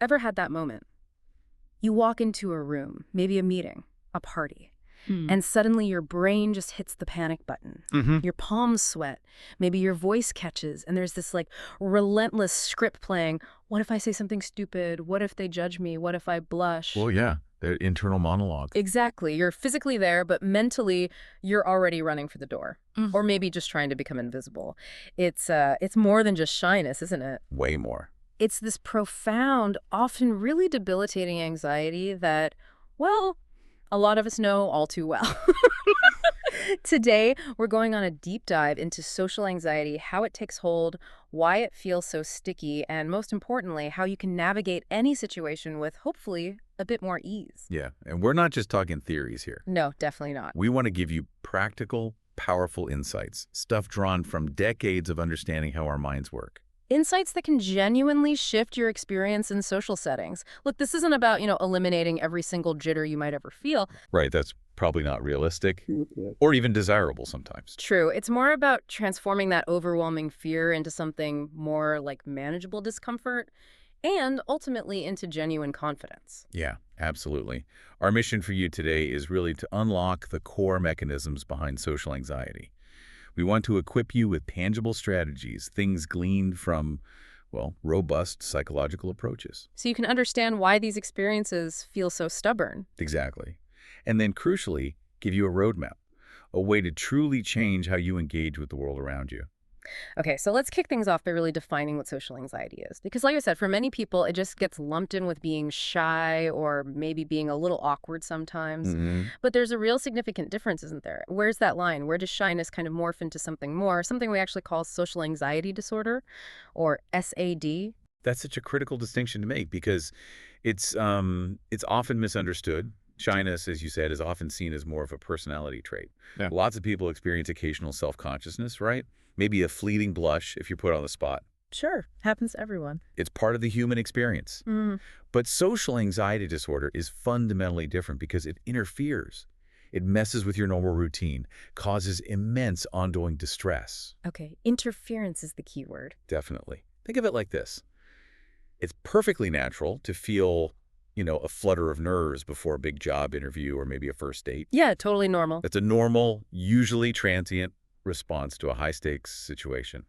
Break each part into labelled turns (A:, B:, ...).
A: Ever had that moment? You walk into a room, maybe a meeting, a party,
B: Hmm.
A: and suddenly your brain just hits the panic button.
C: Mm-hmm.
A: Your palms sweat, maybe your voice catches, and there's this like relentless script playing. What if I say something stupid? What if they judge me? What if I blush?
C: Well, yeah, the internal monologue.
A: Exactly. You're physically there, but mentally you're already running for the door.
B: Mm.
A: Or maybe just trying to become invisible. It's more than just shyness, isn't it?
C: Way more.
A: It's this profound, often really debilitating anxiety that, well, a lot of us know all too well. Today, we're going on a deep dive into social anxiety, how it takes hold, why it feels so sticky, and most importantly, how you can navigate any situation with, hopefully, a bit more ease.
C: Yeah, and we're not just talking theories here.
A: No, definitely not.
C: We want to give you practical, powerful insights, stuff drawn from decades of understanding how our minds work.
A: Insights that can genuinely shift your experience in social settings. Look, this isn't about, eliminating every single jitter you might ever feel.
C: Right, that's probably not realistic or even desirable sometimes.
A: True. It's more about transforming that overwhelming fear into something more like manageable discomfort and ultimately into genuine confidence.
C: Yeah, absolutely. Our mission for you today is really to unlock the core mechanisms behind social anxiety. We want to equip you with tangible strategies, things gleaned from, well, robust psychological approaches.
A: So you can understand why these experiences feel so stubborn.
C: Exactly. And then, crucially, give you a roadmap, a way to truly change how you engage with the world around you.
A: Okay, so let's kick things off by really defining what social anxiety is. Because like I said, for many people, it just gets lumped in with being shy or maybe being a little awkward sometimes.
C: Mm-hmm.
A: But there's a real significant difference, isn't there? Where's that line? Where does shyness kind of morph into something more? Something we actually call social anxiety disorder, or SAD.
C: That's such a critical distinction to make because it's often misunderstood. Shyness, as you said, is often seen as more of a personality trait.
D: Yeah.
C: Lots of people experience occasional self-consciousness, right? Maybe a fleeting blush if you're put on the spot.
B: Sure. Happens to everyone.
C: It's part of the human experience. But social anxiety disorder is fundamentally different because it interferes. It messes with your normal routine, causes immense ongoing distress.
A: Okay, interference is the key word.
C: Definitely. Think of it like this. It's perfectly natural to feel, a flutter of nerves before a big job interview or maybe a first date.
A: Yeah, totally normal.
C: That's a normal, usually transient response to a high-stakes situation.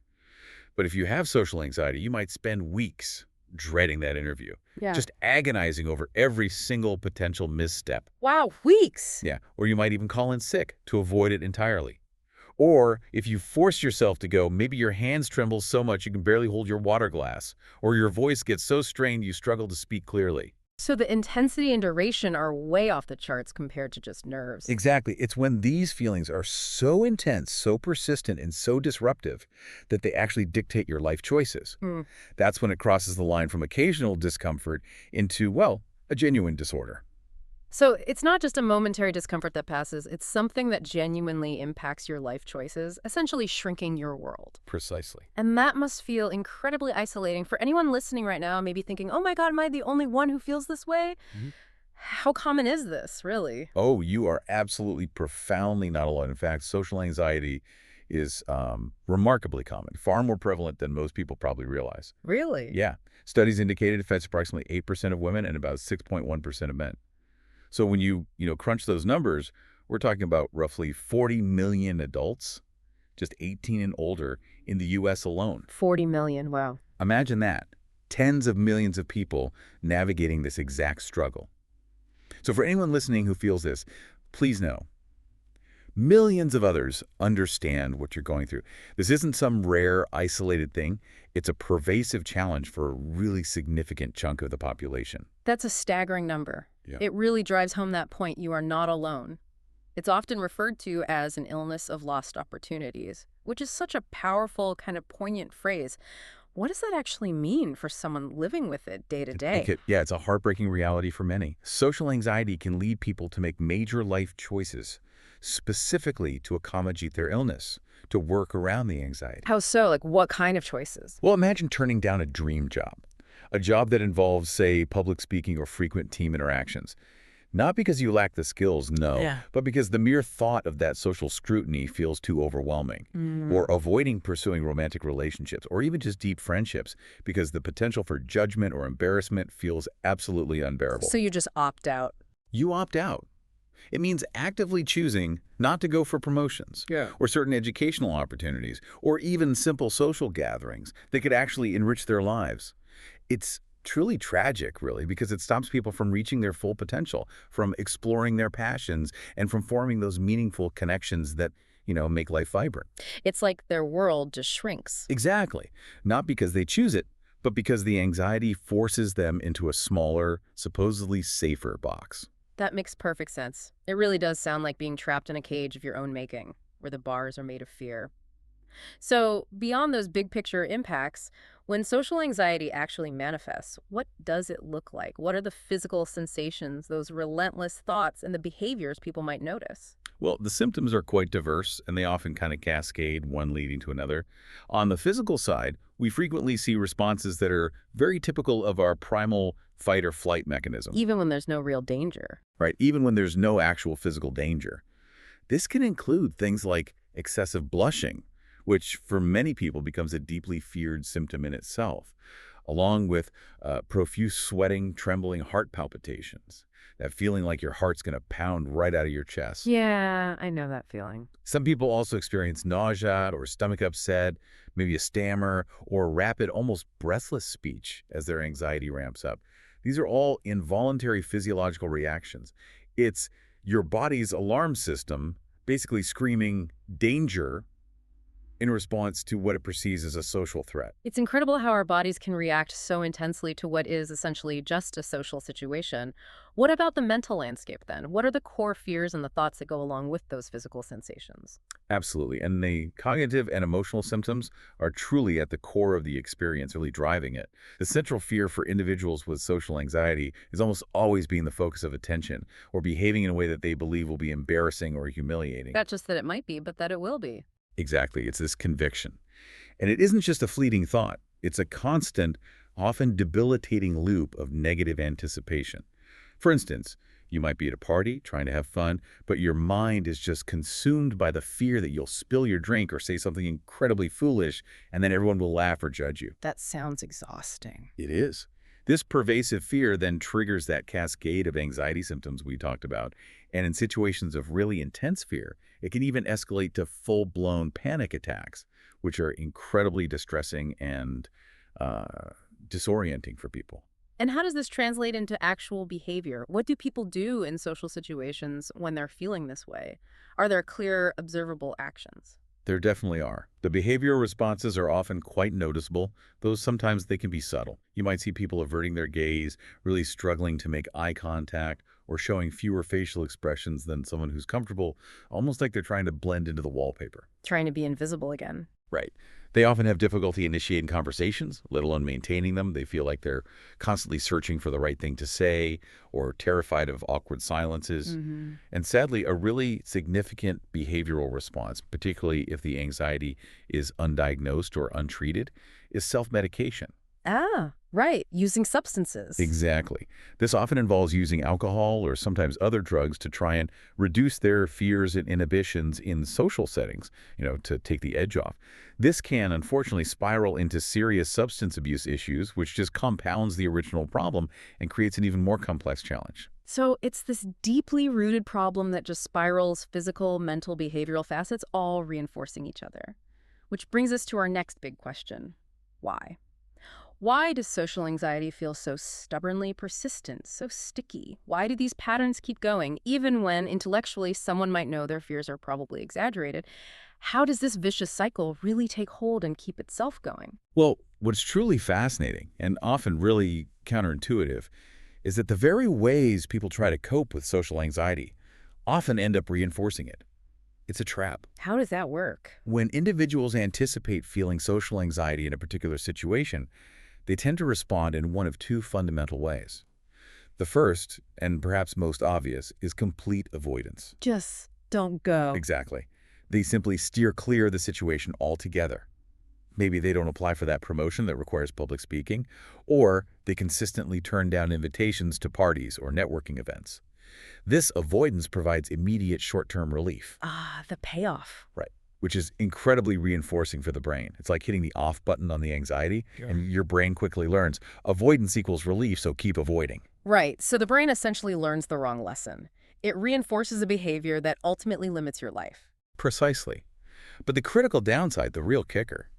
C: But if you have social anxiety, you might spend weeks dreading that interview,
A: Yeah.
C: just agonizing over every single potential misstep.
A: Wow, weeks.
C: Yeah, or you might even call in sick to avoid it entirely. Or if you force yourself to go, maybe your hands tremble so much you can barely hold your water glass, or your voice gets so strained you struggle to speak clearly.
A: So the intensity and duration are way off the charts compared to just nerves.
C: Exactly. It's when these feelings are so intense, so persistent, and so disruptive that they actually dictate your life choices.
A: Hmm.
C: That's when it crosses the line from occasional discomfort into, well, a genuine disorder.
A: So it's not just a momentary discomfort that passes, it's something that genuinely impacts your life choices, essentially shrinking your world.
C: Precisely.
A: And that must feel incredibly isolating for anyone listening right now, maybe thinking, oh my God, am I the only one who feels this way?
C: Mhm.
A: How common is this, really?
C: Oh, you are absolutely profoundly not alone. In fact, social anxiety is remarkably common, far more prevalent than most people probably realize.
A: Really?
C: Yeah. Studies indicated it affects approximately 8% of women and about 6.1% of men. So when you crunch those numbers, we're talking about roughly 40 million adults, just 18 and older, in the U.S. alone.
A: 40 million, wow.
C: Imagine that. Tens of millions of people navigating this exact struggle. So for anyone listening who feels this, please know, millions of others understand what you're going through. This isn't some rare, isolated thing. It's a pervasive challenge for a really significant chunk of the population.
A: That's a staggering number.
C: Yeah.
A: It really drives home that point. You are not alone. It's often referred to as an illness of lost opportunities, which is such a powerful, kind of poignant phrase. What does that actually mean for someone living with it day to day?
C: Okay, yeah, it's a heartbreaking reality for many. Social anxiety can lead people to make major life choices, specifically to accommodate their illness, to work around the anxiety.
A: How so? Like, what kind of choices?
C: Well, imagine turning down a dream job, a job that involves, say, public speaking or frequent team interactions. Not because you lack the skills, no,
B: Yeah.
C: but because the mere thought of that social scrutiny feels too overwhelming. Or avoiding pursuing romantic relationships, or even just deep friendships, because the potential for judgment or embarrassment feels absolutely unbearable.
A: So you just opt out.
C: You opt out. It means actively choosing not to go for promotions, or certain educational opportunities, or even simple social gatherings that could actually enrich their lives. It's truly tragic, really, because it stops people from reaching their full potential, from exploring their passions, and from forming those meaningful connections that, make life vibrant.
A: It's like their world just shrinks.
C: Exactly. Not because they choose it, but because the anxiety forces them into a smaller, supposedly safer box.
A: That makes perfect sense. It really does sound like being trapped in a cage of your own making, where the bars are made of fear. So, beyond those big picture impacts, when social anxiety actually manifests, what does it look like? What are the physical sensations, those relentless thoughts, and the behaviors people might notice?
C: Well, the symptoms are quite diverse, and they often kind of cascade, one leading to another. On the physical side, we frequently see responses that are very typical of our primal fight or flight mechanism,
A: Even when there's no real danger.
C: right? Even when there's no actual physical danger. This can include things like excessive blushing, which for many people becomes a deeply feared symptom in itself, along with profuse sweating, trembling, heart palpitations, that feeling like your heart's going to pound right out of your chest.
A: Yeah, I know that feeling.
C: Some people also experience nausea or stomach upset, maybe a stammer, or rapid, almost breathless speech as their anxiety ramps up. These are all involuntary physiological reactions. It's your body's alarm system basically screaming danger in response to what it perceives as a social threat.
A: It's incredible how our bodies can react so intensely to what is essentially just a social situation. What about the mental landscape then? What are the core fears and the thoughts that go along with those physical sensations?
C: Absolutely. And the cognitive and emotional symptoms are truly at the core of the experience, really driving it. The central fear for individuals with social anxiety is almost always being the focus of attention or behaving in a way that they believe will be embarrassing or humiliating.
A: Not just that it might be, but that it will be.
C: Exactly. It's this conviction. And it isn't just a fleeting thought. It's a constant, often debilitating loop of negative anticipation. For instance, you might be at a party trying to have fun, but your mind is just consumed by the fear that you'll spill your drink or say something incredibly foolish, and then everyone will laugh or judge you.
A: That sounds exhausting.
C: It is. This pervasive fear then triggers that cascade of anxiety symptoms we talked about, and in situations of really intense fear, it can even escalate to full-blown panic attacks, which are incredibly distressing and disorienting for people.
A: And how does this translate into actual behavior? What do people do in social situations when they're feeling this way? Are there clear, observable actions?
C: There definitely are. The behavioral responses are often quite noticeable, though sometimes they can be subtle. You might see people averting their gaze, really struggling to make eye contact, or showing fewer facial expressions than someone who's comfortable, almost like they're trying to blend into the wallpaper.
A: Trying to be invisible again.
C: Right. They often have difficulty initiating conversations, let alone maintaining them. They feel like they're constantly searching for the right thing to say or terrified of awkward silences. And sadly, a really significant behavioral response, particularly if the anxiety is undiagnosed or untreated, is self-medication.
A: Ah, right. Using substances.
C: Exactly. This often involves using alcohol or sometimes other drugs to try and reduce their fears and inhibitions in social settings, to take the edge off. This can, unfortunately, spiral into serious substance abuse issues, which just compounds the original problem and creates an even more complex challenge.
A: So it's this deeply rooted problem that just spirals physical, mental, behavioral facets, all reinforcing each other. Which brings us to our next big question. Why? Why does social anxiety feel so stubbornly persistent, so sticky? Why do these patterns keep going, even when intellectually someone might know their fears are probably exaggerated? How does this vicious cycle really take hold and keep itself going?
C: Well, what's truly fascinating and often really counterintuitive is that the very ways people try to cope with social anxiety often end up reinforcing it. It's a trap.
A: How does that work?
C: When individuals anticipate feeling social anxiety in a particular situation, they tend to respond in one of two fundamental ways. The first, and perhaps most obvious, is complete avoidance.
A: Just don't go.
C: Exactly. They simply steer clear of the situation altogether. Maybe they don't apply for that promotion that requires public speaking, or they consistently turn down invitations to parties or networking events. This avoidance provides immediate short-term relief.
A: Ah, the payoff.
C: Right. Which is incredibly reinforcing for the brain. It's like hitting the off button on the anxiety, and your brain quickly learns avoidance equals relief, so keep avoiding.
A: Right, so the brain essentially learns the wrong lesson. It reinforces a behavior that ultimately limits your life.
C: Precisely. But the critical downside, the real kicker,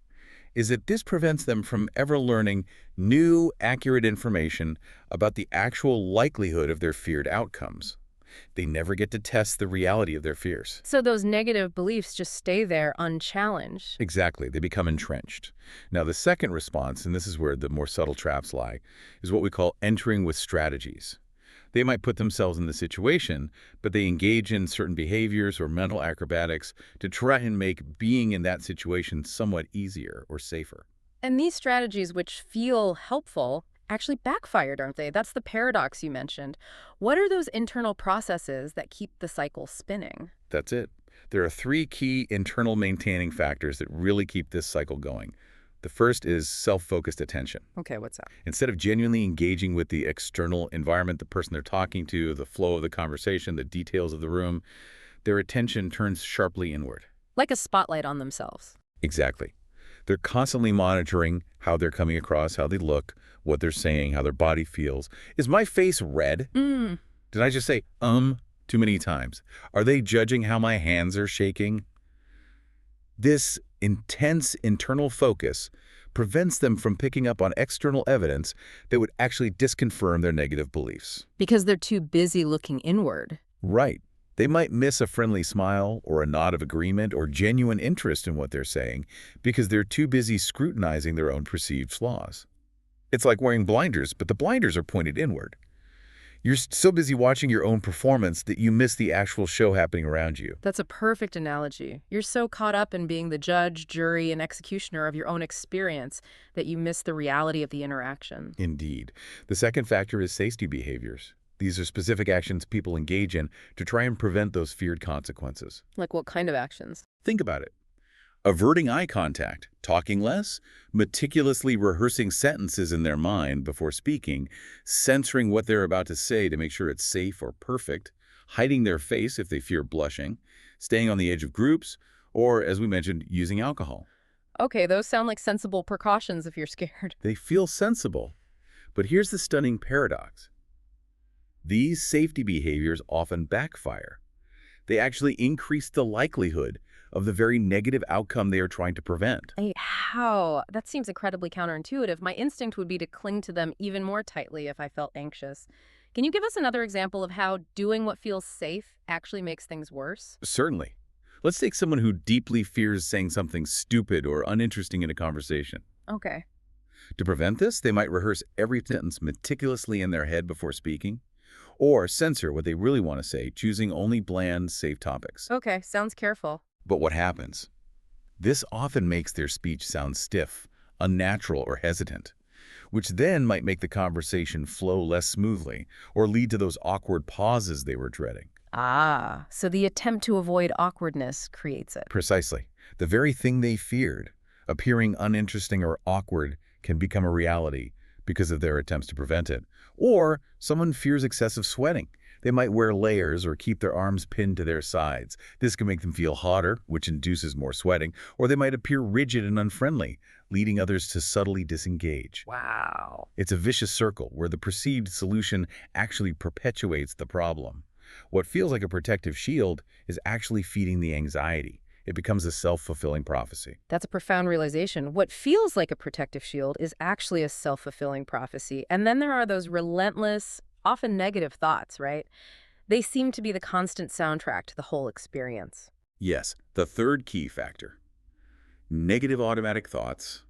C: is that this prevents them from ever learning new, accurate information about the actual likelihood of their feared outcomes. They never get to test the reality of their fears.
A: So those negative beliefs just stay there unchallenged.
C: Exactly. They become entrenched. Now, the second response, and this is where the more subtle traps lie, is what we call entering with strategies. They might put themselves in the situation, but they engage in certain behaviors or mental acrobatics to try and make being in that situation somewhat easier or safer.
A: And these strategies, which feel helpful, actually backfired, aren't they? That's the paradox you mentioned. What are those internal processes that keep the cycle spinning?
C: That's it. There are three key internal maintaining factors that really keep this cycle going. The first is self-focused attention.
A: Okay, what's that?
C: Instead of genuinely engaging with the external environment, the person they're talking to, the flow of the conversation, the details of the room, their attention turns sharply inward.
A: Like a spotlight on themselves.
C: Exactly. They're constantly monitoring how they're coming across, how they look, what they're saying, how their body feels. Is my face red? Did I just say too many times? Are they judging how my hands are shaking? This intense internal focus prevents them from picking up on external evidence that would actually disconfirm their negative beliefs.
A: Because they're too busy looking inward.
C: Right. They might miss a friendly smile or a nod of agreement or genuine interest in what they're saying because they're too busy scrutinizing their own perceived flaws. It's like wearing blinders, but the blinders are pointed inward. You're so busy watching your own performance that you miss the actual show happening around you.
A: That's a perfect analogy. You're so caught up in being the judge, jury, and executioner of your own experience that you miss the reality of the interaction.
C: Indeed. The second factor is safety behaviors. These are specific actions people engage in to try and prevent those feared consequences.
A: Like what kind of actions?
C: Think about it. Averting eye contact, talking less, meticulously rehearsing sentences in their mind before speaking, censoring what they're about to say to make sure it's safe or perfect, hiding their face if they fear blushing, staying on the edge of groups, or, as we mentioned, using alcohol.
A: Okay, those sound like sensible precautions if you're scared.
C: They feel sensible. But here's the stunning paradox. These safety behaviors often backfire. They actually increase the likelihood of the very negative outcome they are trying to prevent.
A: How? That seems incredibly counterintuitive. My instinct would be to cling to them even more tightly if I felt anxious. Can you give us another example of how doing what feels safe actually makes things worse?
C: Certainly. Let's take someone who deeply fears saying something stupid or uninteresting in a conversation.
A: Okay.
C: To prevent this, they might rehearse every sentence meticulously in their head before speaking, or censor what they really want to say, choosing only bland, safe topics.
A: Okay, sounds careful.
C: But what happens? This often makes their speech sound stiff, unnatural, or hesitant, which then might make the conversation flow less smoothly or lead to those awkward pauses they were dreading.
A: Ah, so the attempt to avoid awkwardness creates it.
C: Precisely. The very thing they feared, appearing uninteresting or awkward, can become a reality because of their attempts to prevent it. Or someone fears excessive sweating. They might wear layers or keep their arms pinned to their sides. This can make them feel hotter, which induces more sweating, or they might appear rigid and unfriendly, leading others to subtly disengage.
A: Wow.
C: It's a vicious circle where the perceived solution actually perpetuates the problem. What feels like a protective shield is actually feeding the anxiety. It becomes a self-fulfilling prophecy.
A: That's a profound realization. What feels like a protective shield is actually a self-fulfilling prophecy. And then there are those relentless, often negative thoughts, right? They seem to be the constant soundtrack to the whole experience.
C: Yes, the third key factor. Negative automatic thoughts,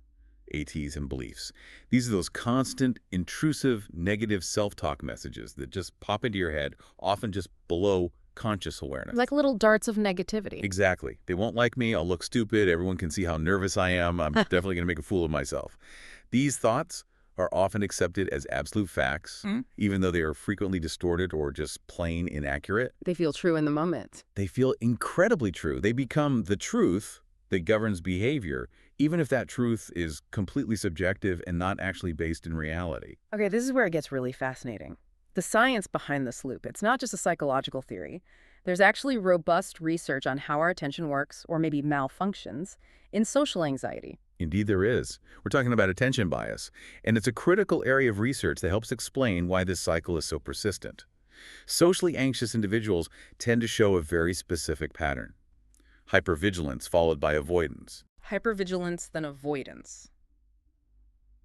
C: ATs, and beliefs. These are those constant, intrusive, negative self-talk messages that just pop into your head, often just below conscious awareness.
A: Like little darts of negativity.
C: Exactly. They won't like me, I'll look stupid, everyone can see how nervous I am, I'm definitely going to make a fool of myself. These thoughts are often accepted as absolute facts, even though they are frequently distorted or just plain inaccurate.
A: They feel true in the moment.
C: They feel incredibly true. They become the truth that governs behavior, even if that truth is completely subjective and not actually based in reality.
A: Okay, this is where it gets really fascinating. The science behind this loop, it's not just a psychological theory. There's actually robust research on how our attention works, or maybe malfunctions, in social anxiety.
C: Indeed there is. We're talking about attention bias, and it's a critical area of research that helps explain why this cycle is so persistent. Socially anxious individuals tend to show a very specific pattern. Hypervigilance followed by avoidance.
A: Hypervigilance, then avoidance.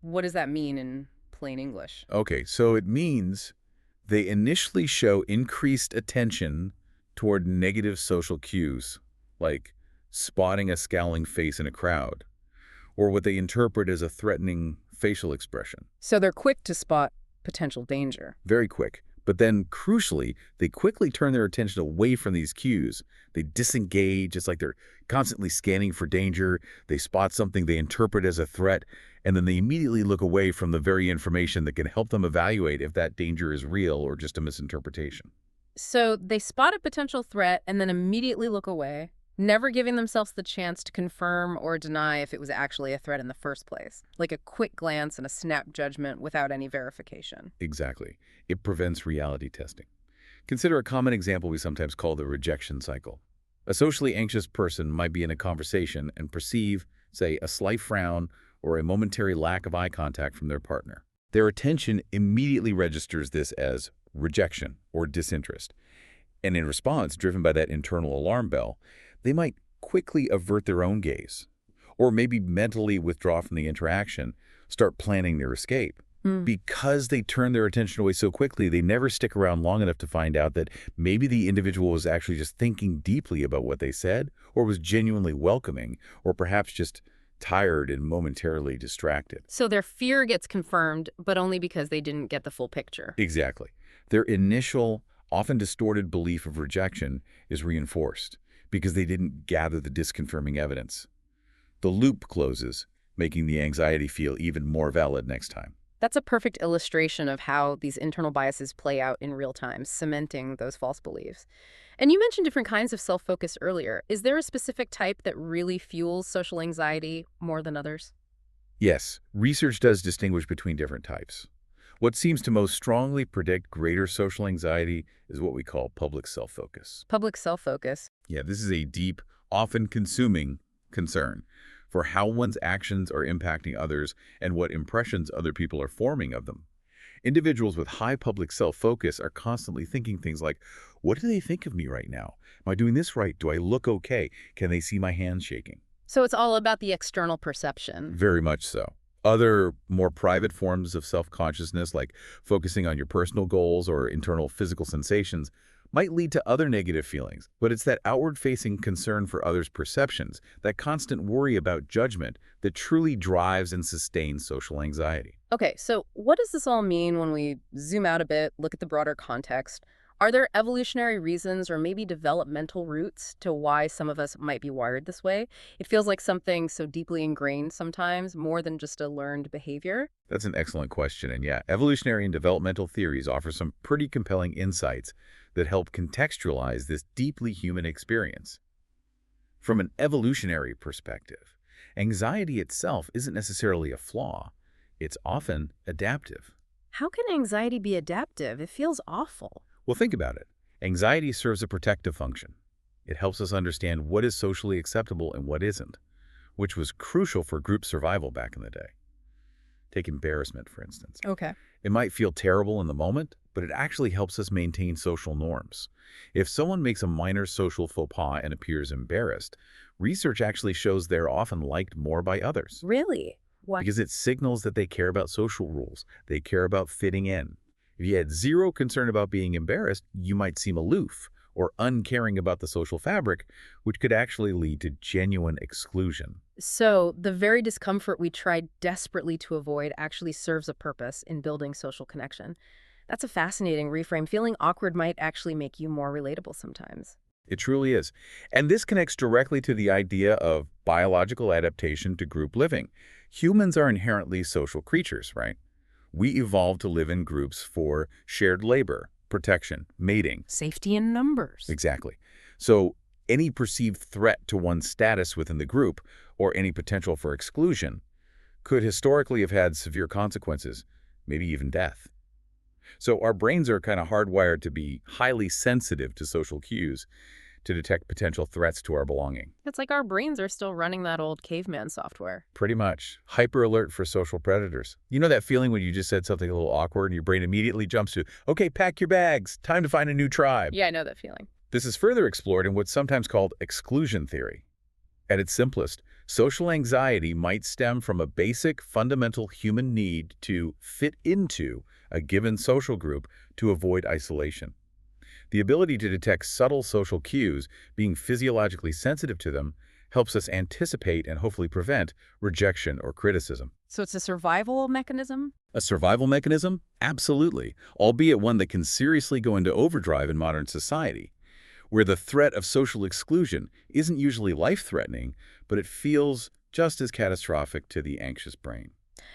A: What does that mean in plain English?
C: Okay, so it means they initially show increased attention toward negative social cues, like spotting a scowling face in a crowd, or what they interpret as a threatening facial expression.
A: So they're quick to spot potential danger.
C: Very quick. But then, crucially, they quickly turn their attention away from these cues. They disengage. It's like they're constantly scanning for danger. They spot something they interpret as a threat, and then they immediately look away from the very information that can help them evaluate if that danger is real or just a misinterpretation.
A: So they spot a potential threat and then immediately look away, never giving themselves the chance to confirm or deny if it was actually a threat in the first place, like a quick glance and a snap judgment without any verification.
C: Exactly. It prevents reality testing. Consider a common example we sometimes call the rejection cycle. A socially anxious person might be in a conversation and perceive, say, a slight frown or a momentary lack of eye contact from their partner. Their attention immediately registers this as rejection or disinterest. And in response, driven by that internal alarm bell, they might quickly avert their own gaze, or maybe mentally withdraw from the interaction, start planning their escape. Because they turn their attention away so quickly, they never stick around long enough to find out that maybe the individual was actually just thinking deeply about what they said, or was genuinely welcoming, or perhaps just tired and momentarily distracted.
A: So their fear gets confirmed, but only because they didn't get the full picture.
C: Exactly. Their initial, often distorted belief of rejection is reinforced because they didn't gather the disconfirming evidence. The loop closes, making the anxiety feel even more valid next time.
A: That's a perfect illustration of how these internal biases play out in real time, cementing those false beliefs. And you mentioned different kinds of self-focus earlier. Is there a specific type that really fuels social anxiety more than others?
C: Yes, research does distinguish between different types. What seems to most strongly predict greater social anxiety is what we call public self-focus.
A: Public self-focus.
C: Yeah, this is a deep, often consuming concern for how one's actions are impacting others and what impressions other people are forming of them. Individuals with high public self-focus are constantly thinking things like, what do they think of me right now? Am I doing this right? Do I look okay? Can they see my hands shaking?
A: So it's all about the external perception.
C: Very much so. Other more private forms of self-consciousness, like focusing on your personal goals or internal physical sensations, might lead to other negative feelings. But it's that outward-facing concern for others' perceptions, that constant worry about judgment, that truly drives and sustains social anxiety.
A: Okay, so what does this all mean when we zoom out a bit, look at the broader context? Are there evolutionary reasons or maybe developmental roots to why some of us might be wired this way? It feels like something so deeply ingrained sometimes, more than just a learned behavior.
C: That's an excellent question. And yeah, evolutionary and developmental theories offer some pretty compelling insights that help contextualize this deeply human experience. From an evolutionary perspective, anxiety itself isn't necessarily a flaw. It's often adaptive.
A: How can anxiety be adaptive? It feels awful.
C: Well, think about it. Anxiety serves a protective function. It helps us understand what is socially acceptable and what isn't, which was crucial for group survival back in the day. Take embarrassment, for instance.
A: Okay.
C: It might feel terrible in the moment, but it actually helps us maintain social norms. If someone makes a minor social faux pas and appears embarrassed, research actually shows they're often liked more by others.
A: Really? Why?
C: Because it signals that they care about social rules. They care about fitting in. If you had zero concern about being embarrassed, you might seem aloof or uncaring about the social fabric, which could actually lead to genuine exclusion.
A: So the very discomfort we tried desperately to avoid actually serves a purpose in building social connection. That's a fascinating reframe. Feeling awkward might actually make you more relatable sometimes.
C: It truly is. And this connects directly to the idea of biological adaptation to group living. Humans are inherently social creatures, right? We evolved to live in groups for shared labor, protection, mating.
A: Safety in numbers.
C: Exactly. So any perceived threat to one's status within the group or any potential for exclusion could historically have had severe consequences, maybe even death. So our brains are kind of hardwired to be highly sensitive to social cues to detect potential threats to our belonging.
A: It's like our brains are still running that old caveman software.
C: Pretty much. Hyper alert for social predators. You know that feeling when you just said something a little awkward and your brain immediately jumps to, okay, pack your bags, time to find a new tribe.
A: Yeah, I know that feeling.
C: This is further explored in what's sometimes called exclusion theory. At its simplest, social anxiety might stem from a basic, fundamental human need to fit into a given social group to avoid isolation. The ability to detect subtle social cues, being physiologically sensitive to them, helps us anticipate and hopefully prevent rejection or criticism.
A: So it's a survival mechanism?
C: A survival mechanism? Absolutely, albeit one that can seriously go into overdrive in modern society, where the threat of social exclusion isn't usually life-threatening, but it feels just as catastrophic to the anxious brain.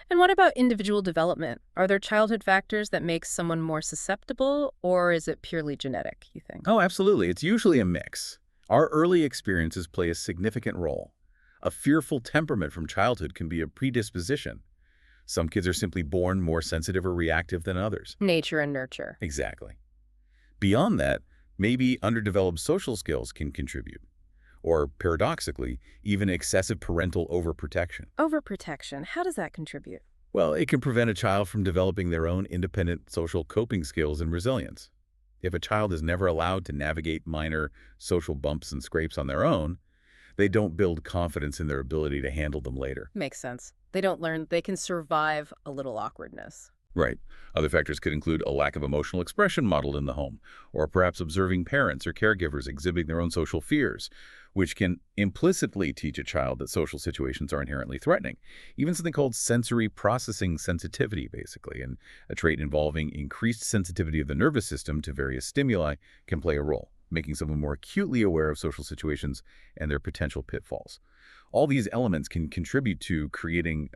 A: And what about individual development? Are there childhood factors that make someone more susceptible, or is it purely genetic, you think?
C: Oh, absolutely. It's usually a mix. Our early experiences play a significant role. A fearful temperament from childhood can be a predisposition. Some kids are simply born more sensitive or reactive than others.
A: Nature and nurture.
C: Exactly. Beyond that, maybe underdeveloped social skills can contribute. Or, paradoxically, even excessive parental overprotection.
A: Overprotection, how does that contribute?
C: Well, it can prevent a child from developing their own independent social coping skills and resilience. If a child is never allowed to navigate minor social bumps and scrapes on their own, they don't build confidence in their ability to handle them later.
A: Makes sense. They don't learn, they can survive a little awkwardness.
C: Right. Other factors could include a lack of emotional expression modeled in the home, or perhaps observing parents or caregivers exhibiting their own social fears, which can implicitly teach a child that social situations are inherently threatening. Even something called sensory processing sensitivity, basically, and a trait involving increased sensitivity of the nervous system to various stimuli can play a role, making someone more acutely aware of social situations and their potential pitfalls. All these elements can contribute to creating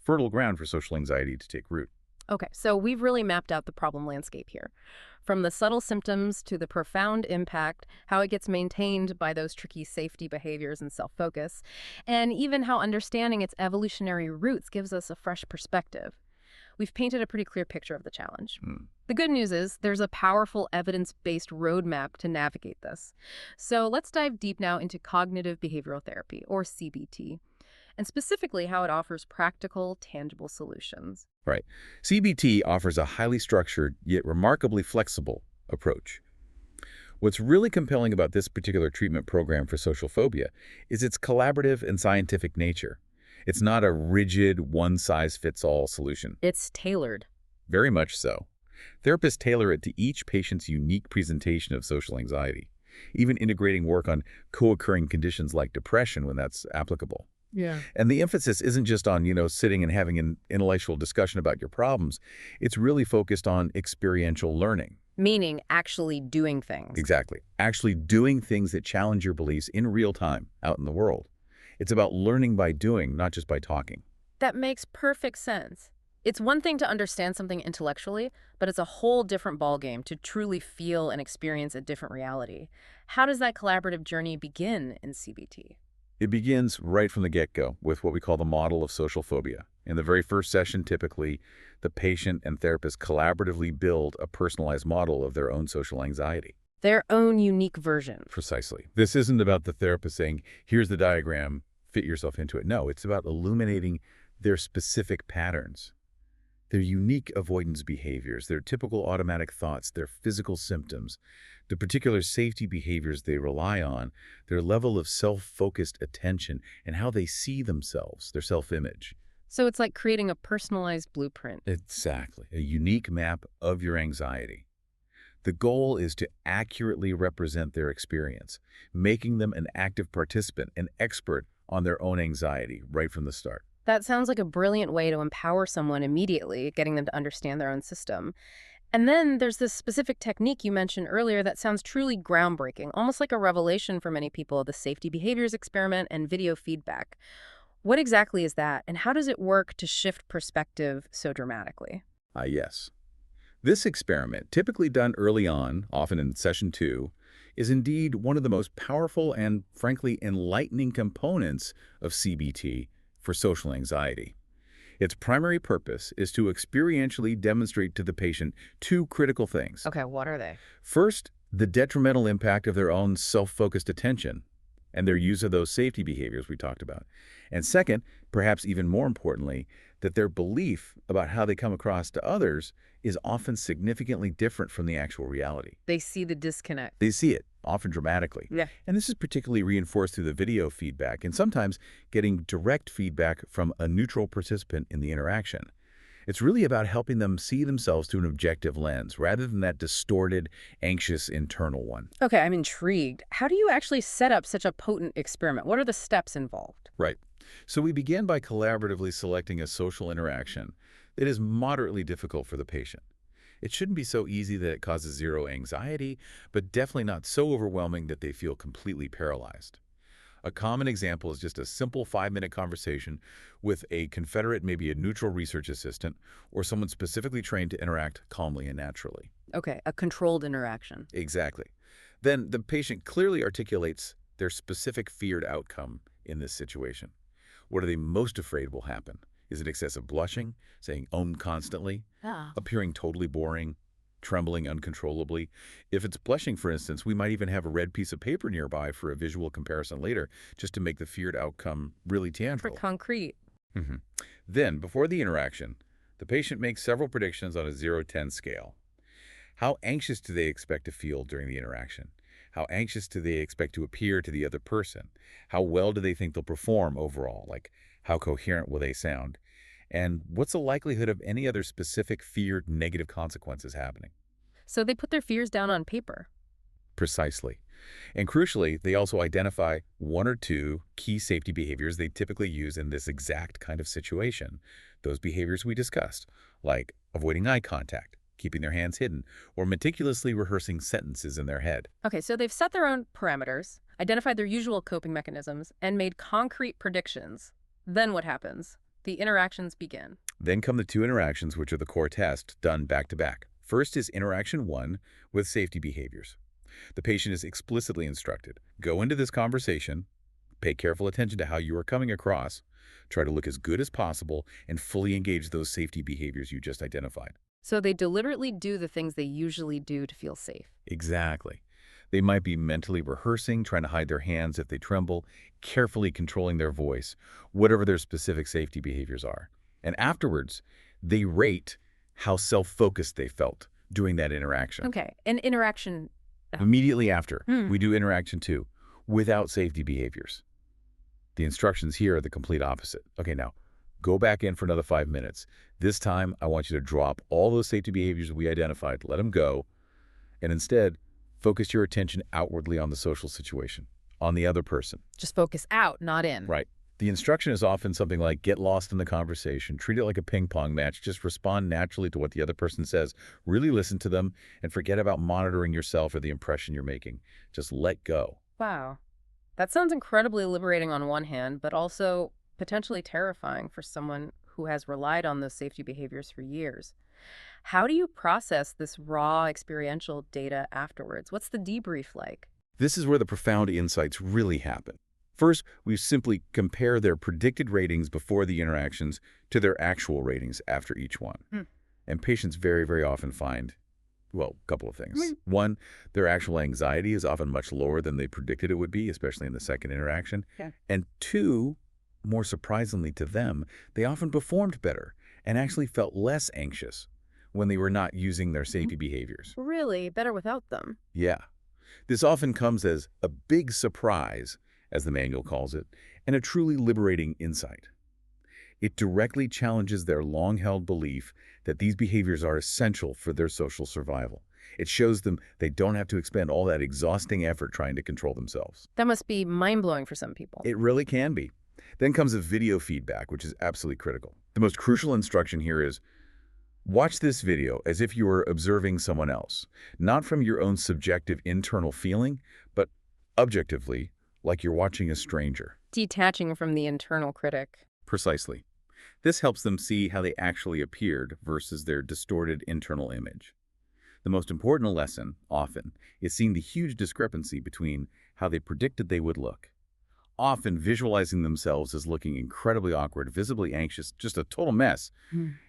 C: fertile ground for social anxiety to take root.
A: Okay, so we've really mapped out the problem landscape here. From the subtle symptoms to the profound impact, how it gets maintained by those tricky safety behaviors and self-focus, and even how understanding its evolutionary roots gives us a fresh perspective. We've painted a pretty clear picture of the challenge. The good news is there's a powerful evidence-based roadmap to navigate this. So let's dive deep now into cognitive behavioral therapy, or CBT, and specifically how it offers practical, tangible solutions.
C: Right. CBT offers a highly structured, yet remarkably flexible approach. What's really compelling about this particular treatment program for social phobia is its collaborative and scientific nature. It's not a rigid, one-size-fits-all solution.
A: It's tailored.
C: Very much so. Therapists tailor it to each patient's unique presentation of social anxiety, even integrating work on co-occurring conditions like depression when that's applicable.
B: Yeah.
C: And the emphasis isn't just on, sitting and having an intellectual discussion about your problems. It's really focused on experiential learning.
A: Meaning actually doing things.
C: Exactly. Actually doing things that challenge your beliefs in real time out in the world. It's about learning by doing, not just by talking.
A: That makes perfect sense. It's one thing to understand something intellectually, but it's a whole different ballgame to truly feel and experience a different reality. How does that collaborative journey begin in CBT?
C: It begins right from the get-go with what we call the model of social phobia. In the very first session, typically, the patient and therapist collaboratively build a personalized model of their own social anxiety.
A: Their own unique version.
C: Precisely. This isn't about the therapist saying, here's the diagram, fit yourself into it. No, it's about illuminating their specific patterns, their unique avoidance behaviors, their typical automatic thoughts, their physical symptoms, the particular safety behaviors they rely on, their level of self-focused attention, and how they see themselves, their self-image.
A: So it's like creating a personalized blueprint.
C: Exactly. A unique map of your anxiety. The goal is to accurately represent their experience, making them an active participant, an expert on their own anxiety right from the start.
A: That sounds like a brilliant way to empower someone immediately, getting them to understand their own system. And then there's this specific technique you mentioned earlier that sounds truly groundbreaking, almost like a revelation for many people, the safety behaviors experiment and video feedback. What exactly is that, and how does it work to shift perspective so dramatically?
C: Yes. This experiment, typically done early on, often in session 2, is indeed one of the most powerful and, frankly, enlightening components of CBT for social anxiety. Its primary purpose is to experientially demonstrate to the patient two critical things.
A: Okay, what are they?
C: First, the detrimental impact of their own self-focused attention and their use of those safety behaviors we talked about. And second, perhaps even more importantly, that their belief about how they come across to others is often significantly different from the actual reality.
A: They see the disconnect.
C: They see it, often dramatically.
A: Yeah.
C: And this is particularly reinforced through the video feedback and sometimes getting direct feedback from a neutral participant in the interaction. It's really about helping them see themselves through an objective lens rather than that distorted, anxious internal one.
A: Okay, I'm intrigued. How do you actually set up such a potent experiment? What are the steps involved?
C: Right. So we begin by collaboratively selecting a social interaction that is moderately difficult for the patient. It shouldn't be so easy that it causes zero anxiety, but definitely not so overwhelming that they feel completely paralyzed. A common example is just a simple 5-minute conversation with a Confederate, maybe a neutral research assistant, or someone specifically trained to interact calmly and naturally.
A: Okay, a controlled interaction.
C: Exactly. Then the patient clearly articulates their specific feared outcome in this situation. What are they most afraid will happen? Is it excessive blushing, saying constantly, appearing totally boring, trembling uncontrollably? If it's blushing, for instance, we might even have a red piece of paper nearby for a visual comparison later, just to make the feared outcome really
A: For
C: tangible.
A: concrete.
C: Then, before the interaction, the patient makes several predictions on a 0-10 scale. How anxious do they expect to feel during the interaction? How anxious do they expect to appear to the other person? How well do they think they'll perform overall? Like, how coherent will they sound? And what's the likelihood of any other specific feared negative consequences happening?
A: So they put their fears down on paper.
C: Precisely. And crucially, they also identify 1 or 2 key safety behaviors they typically use in this exact kind of situation. Those behaviors we discussed, like avoiding eye contact, keeping their hands hidden, or meticulously rehearsing sentences in their head.
A: Okay, so they've set their own parameters, identified their usual coping mechanisms, and made concrete predictions. Then what happens? The interactions begin.
C: Then come the 2 interactions, which are the core test, done back to back. First is interaction 1 with safety behaviors. The patient is explicitly instructed, go into this conversation, pay careful attention to how you are coming across, try to look as good as possible, and fully engage those safety behaviors you just identified.
A: So they deliberately do the things they usually do to feel safe.
C: Exactly. They might be mentally rehearsing, trying to hide their hands if they tremble, carefully controlling their voice, whatever their specific safety behaviors are. And afterwards, they rate how self-focused they felt during that interaction.
A: Okay, an interaction.
C: Immediately after, we do interaction 2, without safety behaviors. The instructions here are the complete opposite. Okay, now, go back in for another 5 minutes. This time, I want you to drop all those safety behaviors we identified, let them go, and instead, focus your attention outwardly on the social situation, on the other person.
A: Just focus out, not in.
C: Right. The instruction is often something like, get lost in the conversation, treat it like a ping pong match, just respond naturally to what the other person says, really listen to them, and forget about monitoring yourself or the impression you're making. Just let go.
A: Wow. That sounds incredibly liberating on one hand, but also potentially terrifying for someone who has relied on those safety behaviors for years. How do you process this raw experiential data afterwards? What's the debrief like?
C: This is where the profound insights really happen. First, we simply compare their predicted ratings before the interactions to their actual ratings after each one. And patients very, very often find, well, a couple of things. One, their actual anxiety is often much lower than they predicted it would be, especially in the second interaction. And 2, more surprisingly to them, they often performed better and actually felt less anxious when they were not using their safety behaviors.
A: Really? Better without them?
C: Yeah. This often comes as a big surprise, as the manual calls it, and a truly liberating insight. It directly challenges their long-held belief that these behaviors are essential for their social survival. It shows them they don't have to expend all that exhausting effort trying to control themselves.
A: That must be mind-blowing for some people.
C: It really can be. Then comes a video feedback, which is absolutely critical. The most crucial instruction here is, watch this video as if you were observing someone else, not from your own subjective internal feeling, but objectively, like you're watching a stranger.
A: Detaching from the internal critic.
C: Precisely. This helps them see how they actually appeared versus their distorted internal image. The most important lesson, often, is seeing the huge discrepancy between how they predicted they would look. often visualizing themselves as looking incredibly awkward, visibly anxious, just a total mess,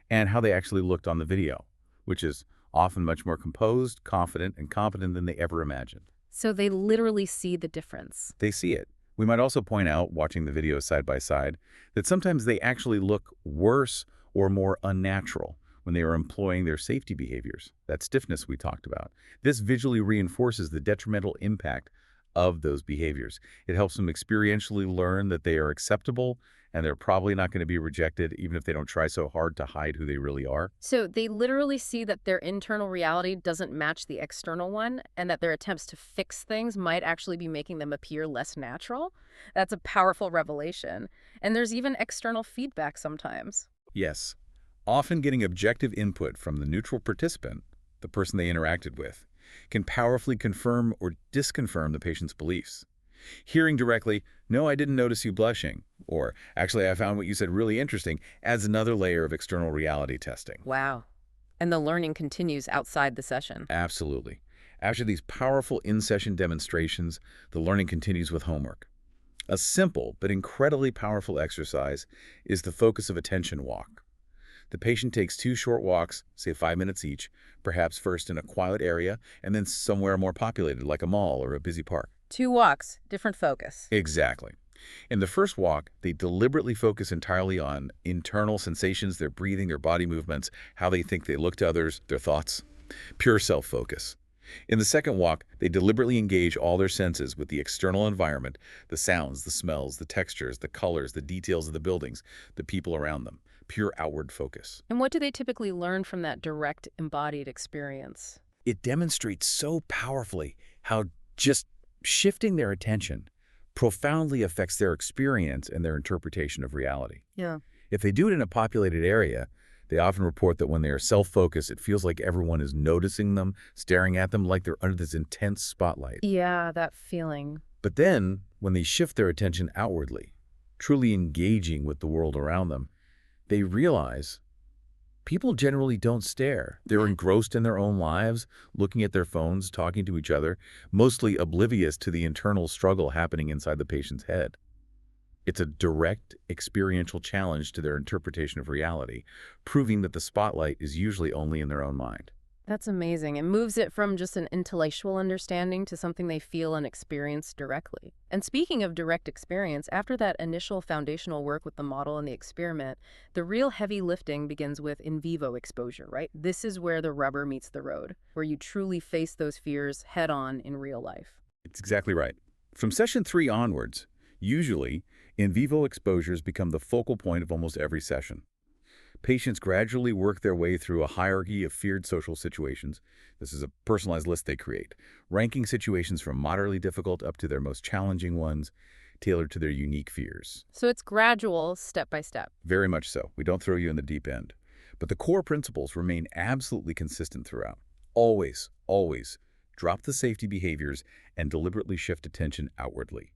C: and how they actually looked on the video, which is often much more composed, confident, and competent than they ever imagined.
A: So they literally see the difference.
C: They see it. We might also point out, watching the videos side by side, that sometimes they actually look worse or more unnatural when they are employing their safety behaviors, that stiffness we talked about. This visually reinforces the detrimental impact of those behaviors. It helps them experientially learn that they are acceptable and they're probably not going to be rejected even if they don't try so hard to hide who they really are.
A: So they literally see that their internal reality doesn't match the external one and that their attempts to fix things might actually be making them appear less natural. That's a powerful revelation. And there's even external feedback sometimes.
C: Yes, often getting objective input from the neutral participant, the person they interacted with, can powerfully confirm or disconfirm the patient's beliefs. Hearing directly, "No, I didn't notice you blushing," or "Actually, I found what you said really interesting," adds another layer of external reality testing.
A: Wow. And the learning continues outside the session.
C: Absolutely. After these powerful in-session demonstrations, the learning continues with homework. A simple but incredibly powerful exercise is the focus of attention walk. The patient takes 2 short walks, say 5 minutes each, perhaps first in a quiet area and then somewhere more populated like a mall or a busy park.
A: 2 walks, different focus.
C: Exactly. In the first walk, they deliberately focus entirely on internal sensations, their breathing, their body movements, how they think they look to others, their thoughts. Pure self-focus. In the second walk, they deliberately engage all their senses with the external environment, the sounds, the smells, the textures, the colors, the details of the buildings, the people around them. Pure outward focus.
A: And what do they typically learn from that direct embodied experience?
C: It demonstrates so powerfully how just shifting their attention profoundly affects their experience and their interpretation of reality.
A: Yeah.
C: If they do it in a populated area, they often report that when they are self-focused, it feels like everyone is noticing them, staring at them like they're under this intense spotlight.
A: Yeah, that feeling.
C: But then, when they shift their attention outwardly, truly engaging with the world around them, they realize people generally don't stare. They're engrossed in their own lives, looking at their phones, talking to each other, mostly oblivious to the internal struggle happening inside the patient's head. It's a direct experiential challenge to their interpretation of reality, proving that the spotlight is usually only in their own mind.
A: That's amazing. It moves it from just an intellectual understanding to something they feel and experience directly. And speaking of direct experience, after that initial foundational work with the model and the experiment, the real heavy lifting begins with in vivo exposure, right? This is where the rubber meets the road, where you truly face those fears head on in real life.
C: It's exactly right. From session 3 onwards, usually, in vivo exposures become the focal point of almost every session. Patients gradually work their way through a hierarchy of feared social situations. This is a personalized list they create, ranking situations from moderately difficult up to their most challenging ones, tailored to their unique fears.
A: So it's gradual, step by step.
C: Very much so. We don't throw you in the deep end. But the core principles remain absolutely consistent throughout. Always, always drop the safety behaviors and deliberately shift attention outwardly.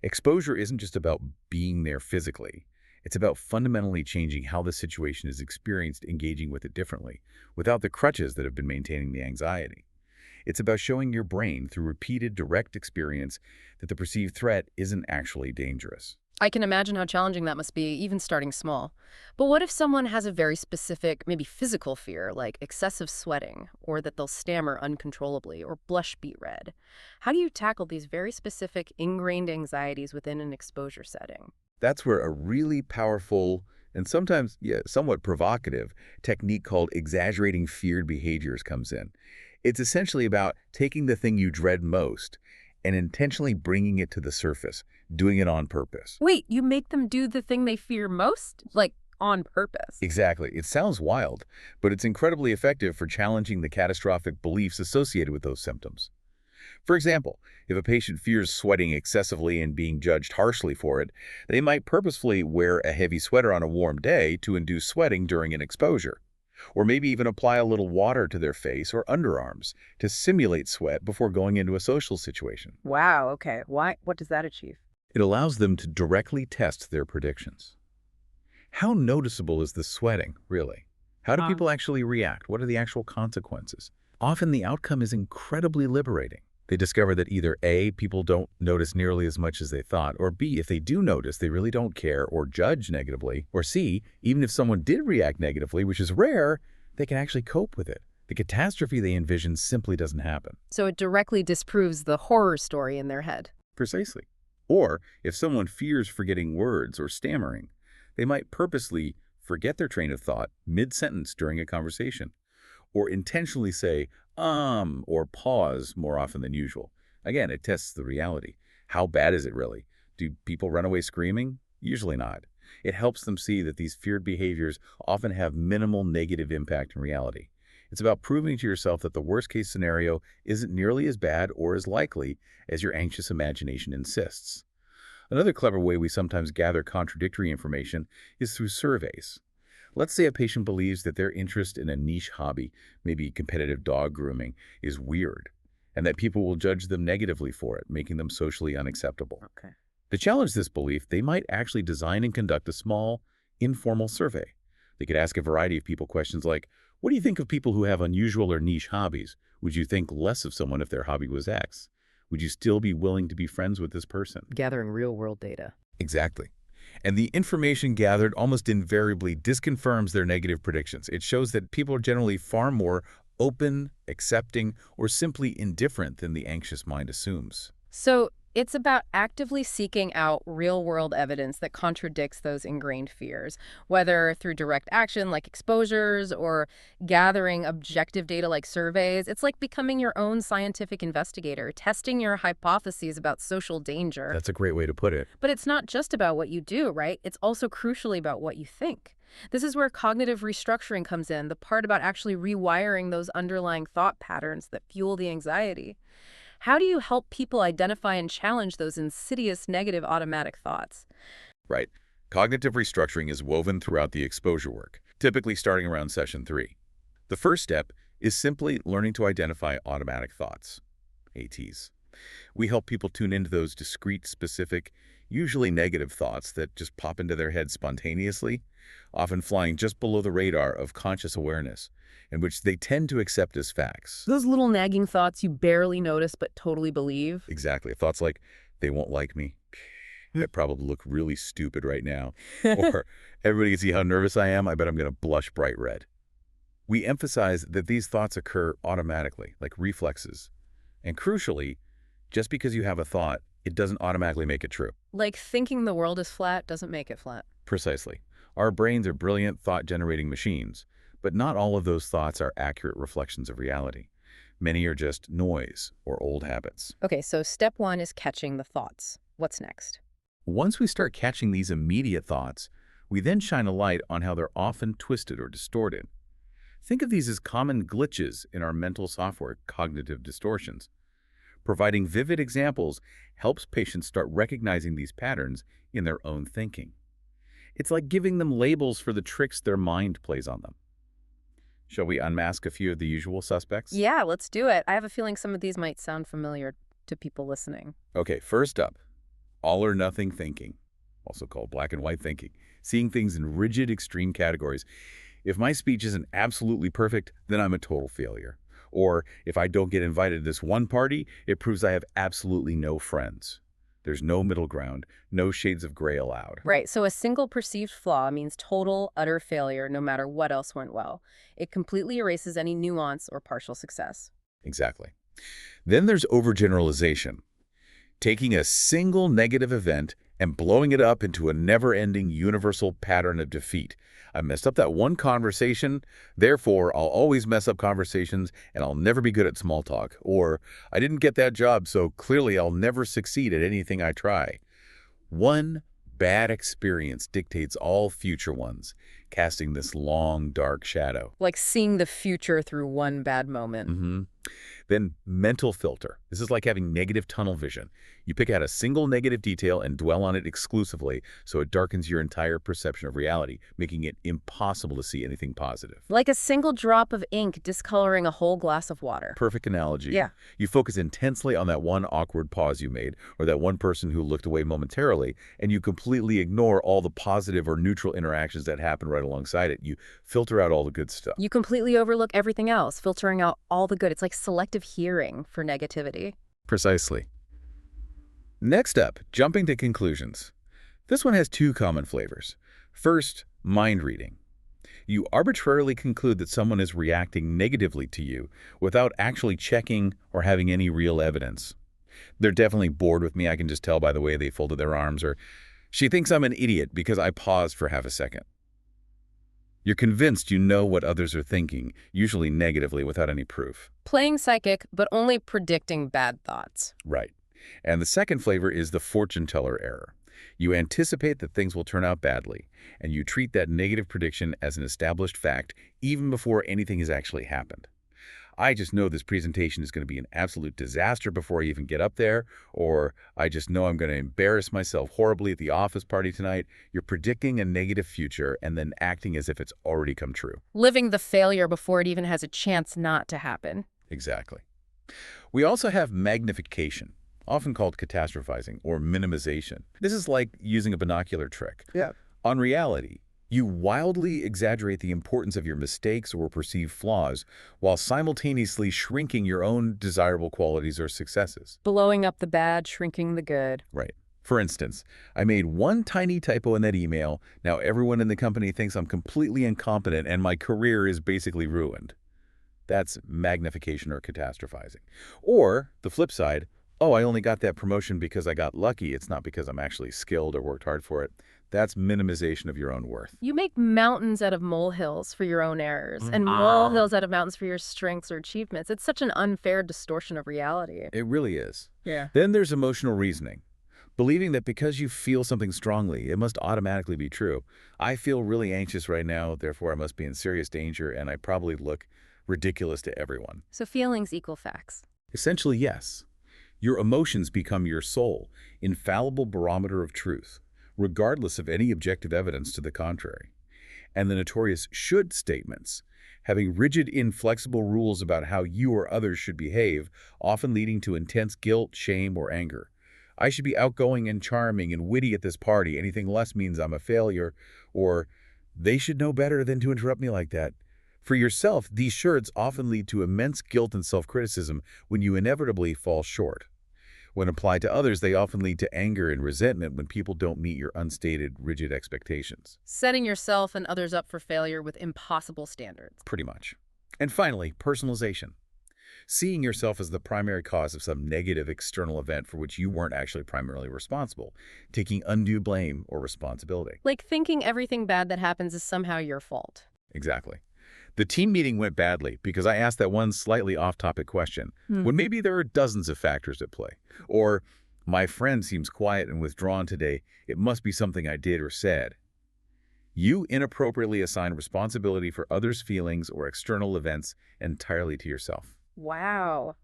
C: Exposure isn't just about being there physically. It's about fundamentally changing how the situation is experienced, engaging with it differently, without the crutches that have been maintaining the anxiety. It's about showing your brain through repeated direct experience that the perceived threat isn't actually dangerous.
A: I can imagine how challenging that must be, even starting small. But what if someone has a very specific, maybe physical fear, like excessive sweating, or that they'll stammer uncontrollably, or blush beet red? How do you tackle these very specific, ingrained anxieties within an exposure setting?
C: That's where a really powerful and sometimes, somewhat provocative technique called exaggerating feared behaviors comes in. It's essentially about taking the thing you dread most and intentionally bringing it to the surface, doing it on purpose.
A: Wait, you make them do the thing they fear most? Like, on purpose?
C: Exactly. It sounds wild, but it's incredibly effective for challenging the catastrophic beliefs associated with those symptoms. For example, if a patient fears sweating excessively and being judged harshly for it, they might purposefully wear a heavy sweater on a warm day to induce sweating during an exposure. Or maybe even apply a little water to their face or underarms to simulate sweat before going into a social situation.
B: Wow, okay. Why? What does that achieve?
C: It allows them to directly test their predictions. How noticeable is the sweating, really? How do people actually react? What are the actual consequences? Often the outcome is incredibly liberating. They discover that either A, people don't notice nearly as much as they thought, or B, if they do notice, they really don't care or judge negatively, or C, even if someone did react negatively, which is rare, they can actually cope with it. The catastrophe they envision simply doesn't happen.
A: So it directly disproves the horror story in their head.
C: Precisely. Or if someone fears forgetting words or stammering, they might purposely forget their train of thought mid-sentence during a conversation, or intentionally say, or pause more often than usual. Again, it tests the reality. How bad is it really? Do people run away screaming? Usually not. It helps them see that these feared behaviors often have minimal negative impact in reality. It's about proving to yourself that the worst-case scenario isn't nearly as bad or as likely as your anxious imagination insists. Another clever way we sometimes gather contradictory information is through surveys. Let's say a patient believes that their interest in a niche hobby, maybe competitive dog grooming, is weird, and that people will judge them negatively for it, making them socially unacceptable.
B: Okay.
C: To challenge this belief, they might actually design and conduct a small, informal survey. They could ask a variety of people questions like, what do you think of people who have unusual or niche hobbies? Would you think less of someone if their hobby was X? Would you still be willing to be friends with this person?
B: Gathering real-world data.
C: Exactly. And the information gathered almost invariably disconfirms their negative predictions. It shows that people are generally far more open, accepting, or simply indifferent than the anxious mind assumes.
A: So it's about actively seeking out real-world evidence that contradicts those ingrained fears, whether through direct action like exposures or gathering objective data like surveys. It's like becoming your own scientific investigator, testing your hypotheses about social danger.
C: That's a great way to put it.
A: But it's not just about what you do, right? It's also crucially about what you think. This is where cognitive restructuring comes in, the part about actually rewiring those underlying thought patterns that fuel the anxiety. How do you help people identify and challenge those insidious negative automatic thoughts?
C: Right. Cognitive restructuring is woven throughout the exposure work, typically starting around session 3. The first step is simply learning to identify automatic thoughts, ATs. We help people tune into those discrete, specific, usually negative thoughts that just pop into their head spontaneously, often flying just below the radar of conscious awareness, and which they tend to accept as facts.
A: Those little nagging thoughts you barely notice but totally believe.
C: Exactly. Thoughts like, they won't like me. I probably look really stupid right now. Or, everybody can see how nervous I am. I bet I'm going to blush bright red. We emphasize that these thoughts occur automatically, like reflexes. And crucially, just because you have a thought, it doesn't automatically make it true.
A: Like thinking the world is flat doesn't make it flat.
C: Precisely. Our brains are brilliant thought-generating machines, but not all of those thoughts are accurate reflections of reality. Many are just noise or old habits.
A: Okay, so step 1 is catching the thoughts. What's next?
C: Once we start catching these immediate thoughts, we then shine a light on how they're often twisted or distorted. Think of these as common glitches in our mental software, cognitive distortions. Providing vivid examples helps patients start recognizing these patterns in their own thinking. It's like giving them labels for the tricks their mind plays on them. Shall we unmask a few of the usual suspects?
A: Yeah, let's do it. I have a feeling some of these might sound familiar to people listening.
C: Okay, first up, all or nothing thinking, also called black and white thinking, seeing things in rigid, extreme categories. If my speech isn't absolutely perfect, then I'm a total failure. Or if I don't get invited to this one party, it proves I have absolutely no friends. There's no middle ground, no shades of gray allowed.
A: Right, so a single perceived flaw means total, utter failure no matter what else went well. It completely erases any nuance or partial success.
C: Exactly. Then there's overgeneralization, taking a single negative event and blowing it up into a never-ending universal pattern of defeat. I messed up that one conversation, therefore I'll always mess up conversations and I'll never be good at small talk. Or, I didn't get that job, so clearly I'll never succeed at anything I try. One bad experience dictates all future ones, casting this long, dark shadow.
A: Like seeing the future through one bad moment.
C: Then mental filter. This is like having negative tunnel vision. You pick out a single negative detail and dwell on it exclusively, so it darkens your entire perception of reality, making it impossible to see anything positive.
A: Like a single drop of ink discoloring a whole glass of water.
C: Perfect analogy.
A: Yeah.
C: You focus intensely on that one awkward pause you made, or that one person who looked away momentarily, and you completely ignore all the positive or neutral interactions that happen right alongside it. You filter out all the good stuff.
A: You completely overlook everything else, filtering out all the good. It's like selective hearing for negativity.
C: Precisely. Next up, jumping to conclusions. This one has two common flavors. First, mind reading. You arbitrarily conclude that someone is reacting negatively to you without actually checking or having any real evidence. They're definitely bored with me, I can just tell by the way they folded their arms, or she thinks I'm an idiot because I paused for half a second. You're convinced you know what others are thinking, usually negatively without any proof.
A: Playing psychic, but only predicting bad thoughts.
C: Right. And the second flavor is the fortune teller error. You anticipate that things will turn out badly, and you treat that negative prediction as an established fact even before anything has actually happened. I just know this presentation is going to be an absolute disaster before I even get up there, or I just know I'm going to embarrass myself horribly at the office party tonight. You're predicting a negative future and then acting as if it's already come true.
A: Living the failure before it even has a chance not to happen.
C: Exactly. We also have magnification, often called catastrophizing or minimization. This is like using a binocular trick.
B: Yeah.
C: On reality, you wildly exaggerate the importance of your mistakes or perceived flaws while simultaneously shrinking your own desirable qualities or successes.
A: Blowing up the bad, shrinking the good.
C: Right. For instance, I made one tiny typo in that email. Now everyone in the company thinks I'm completely incompetent and my career is basically ruined. That's magnification or catastrophizing. Or, the flip side, oh, I only got that promotion because I got lucky. It's not because I'm actually skilled or worked hard for it. That's minimization of your own worth.
A: You make mountains out of molehills for your own errors, and molehills out of mountains for your strengths or achievements. It's such an unfair distortion of reality.
C: It really is.
B: Yeah.
C: Then there's emotional reasoning. Believing that because you feel something strongly, it must automatically be true. I feel really anxious right now, therefore I must be in serious danger, and I probably look ridiculous to everyone.
A: So feelings equal facts.
C: Essentially, yes. Your emotions become your sole, infallible barometer of truth, regardless of any objective evidence to the contrary. And the notorious should statements, having rigid, inflexible rules about how you or others should behave, often leading to intense guilt, shame, or anger. I should be outgoing and charming and witty at this party. Anything less means I'm a failure, or they should know better than to interrupt me like that. For yourself, these shoulds often lead to immense guilt and self-criticism when you inevitably fall short. When applied to others, they often lead to anger and resentment when people don't meet your unstated, rigid expectations.
A: Setting yourself and others up for failure with impossible standards.
C: Pretty much. And finally, personalization. Seeing yourself as the primary cause of some negative external event for which you weren't actually primarily responsible, taking undue blame or responsibility.
A: Like thinking everything bad that happens is somehow your fault.
C: Exactly. The team meeting went badly because I asked that one slightly off-topic question, when maybe there are dozens of factors at play. Or, my friend seems quiet and withdrawn today. It must be something I did or said. You inappropriately assign responsibility for others' feelings or external events entirely to yourself.
A: Wow.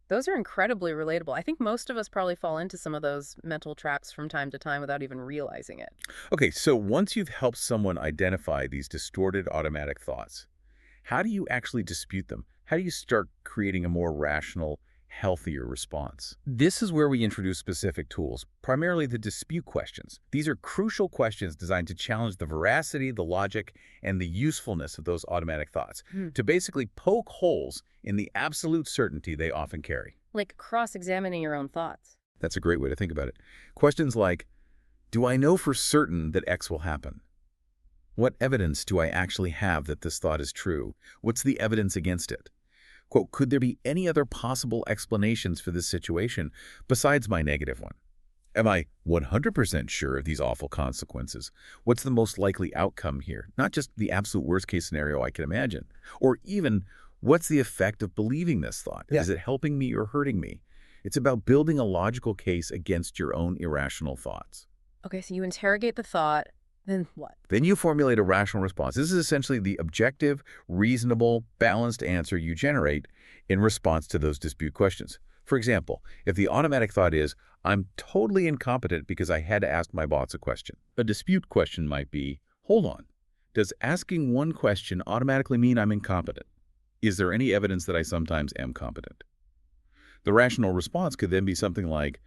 A: Those are incredibly relatable. I think most of us probably fall into some of those mental traps from time to time without even realizing it.
C: Okay, so once you've helped someone identify these distorted automatic thoughts, how do you actually dispute them? How do you start creating a more rational, healthier response? This is where we introduce specific tools, primarily the dispute questions. These are crucial questions designed to challenge the veracity, the logic, and the usefulness of those automatic thoughts, to basically poke holes in the absolute certainty they often carry.
A: Like cross-examining your own thoughts.
C: That's a great way to think about it. Questions like, do I know for certain that X will happen? What evidence do I actually have that this thought is true? What's the evidence against it? Quote, could there be any other possible explanations for this situation besides my negative one? Am I 100% sure of these awful consequences? What's the most likely outcome here? Not just the absolute worst-case scenario I can imagine. Or even, what's the effect of believing this thought?
B: Yeah.
C: Is it helping me or hurting me? It's about building a logical case against your own irrational thoughts.
A: Okay, so you interrogate the thought, then what?
C: Then you formulate a rational response. This is essentially the objective, reasonable, balanced answer you generate in response to those dispute questions. For example, if the automatic thought is, I'm totally incompetent because I had to ask my boss a question, a dispute question might be, hold on, does asking one question automatically mean I'm incompetent? Is there any evidence that I sometimes am competent? The rational response could then be something like,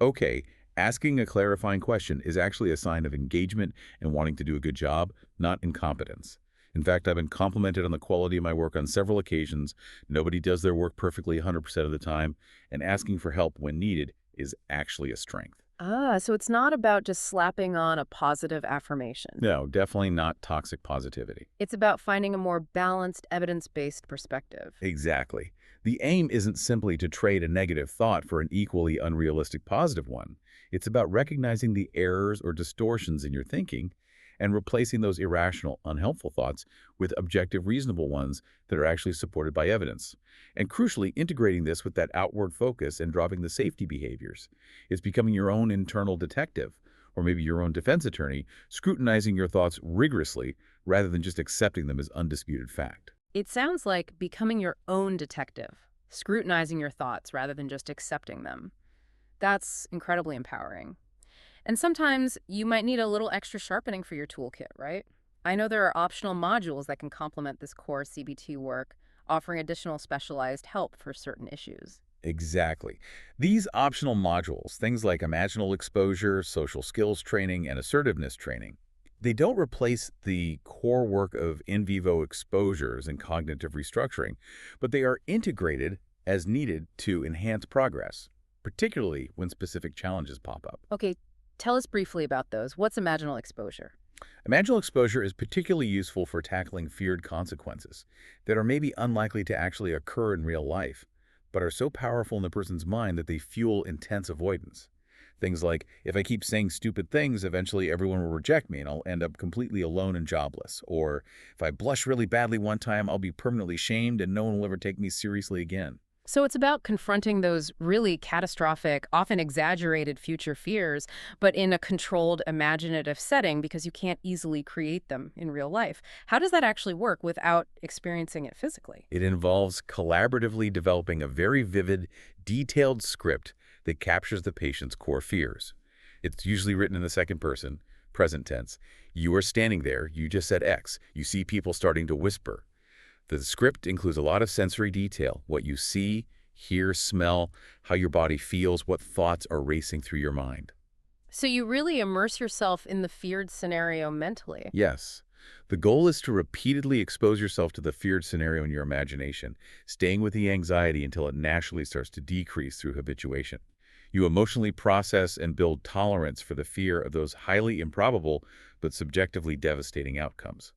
C: okay, asking a clarifying question is actually a sign of engagement and wanting to do a good job, not incompetence. In fact, I've been complimented on the quality of my work on several occasions. Nobody does their work perfectly 100% of the time, and asking for help when needed is actually a strength.
A: Ah, so it's not about just slapping on a positive affirmation.
C: No, definitely not toxic positivity.
A: It's about finding a more balanced, evidence-based perspective.
C: Exactly. The aim isn't simply to trade a negative thought for an equally unrealistic positive one. It's about recognizing the errors or distortions in your thinking and replacing those irrational, unhelpful thoughts with objective, reasonable ones that are actually supported by evidence. And crucially, integrating this with that outward focus and dropping the safety behaviors. It's becoming your own internal detective, or maybe your own defense attorney, scrutinizing your thoughts rigorously rather than just accepting them as undisputed fact.
A: It sounds like becoming your own detective, scrutinizing your thoughts rather than just accepting them. That's incredibly empowering. And sometimes you might need a little extra sharpening for your toolkit, right? I know there are optional modules that can complement this core CBT work, offering additional specialized help for certain issues.
C: Exactly. These optional modules, things like imaginal exposure, social skills training, and assertiveness training, they don't replace the core work of in vivo exposures and cognitive restructuring, but they are integrated as needed to enhance progress, particularly when specific challenges pop up.
A: Okay, tell us briefly about those. What's imaginal exposure?
C: Imaginal exposure is particularly useful for tackling feared consequences that are maybe unlikely to actually occur in real life, but are so powerful in the person's mind that they fuel intense avoidance. Things like, if I keep saying stupid things, eventually everyone will reject me and I'll end up completely alone and jobless. Or, if I blush really badly one time, I'll be permanently shamed and no one will ever take me seriously again.
A: So it's about confronting those really catastrophic, often exaggerated future fears, but in a controlled, imaginative setting because you can't easily create them in real life. How does that actually work without experiencing it physically?
C: It involves collaboratively developing a very vivid, detailed script that captures the patient's core fears. It's usually written in the second person, present tense. You are standing there, you just said X. You see people starting to whisper. The script includes a lot of sensory detail, what you see, hear, smell, how your body feels, what thoughts are racing through your mind.
A: So you really immerse yourself in the feared scenario mentally.
C: Yes. The goal is to repeatedly expose yourself to the feared scenario in your imagination, staying with the anxiety until it naturally starts to decrease through habituation. You emotionally process and build tolerance for the fear of those highly improbable but subjectively devastating outcomes.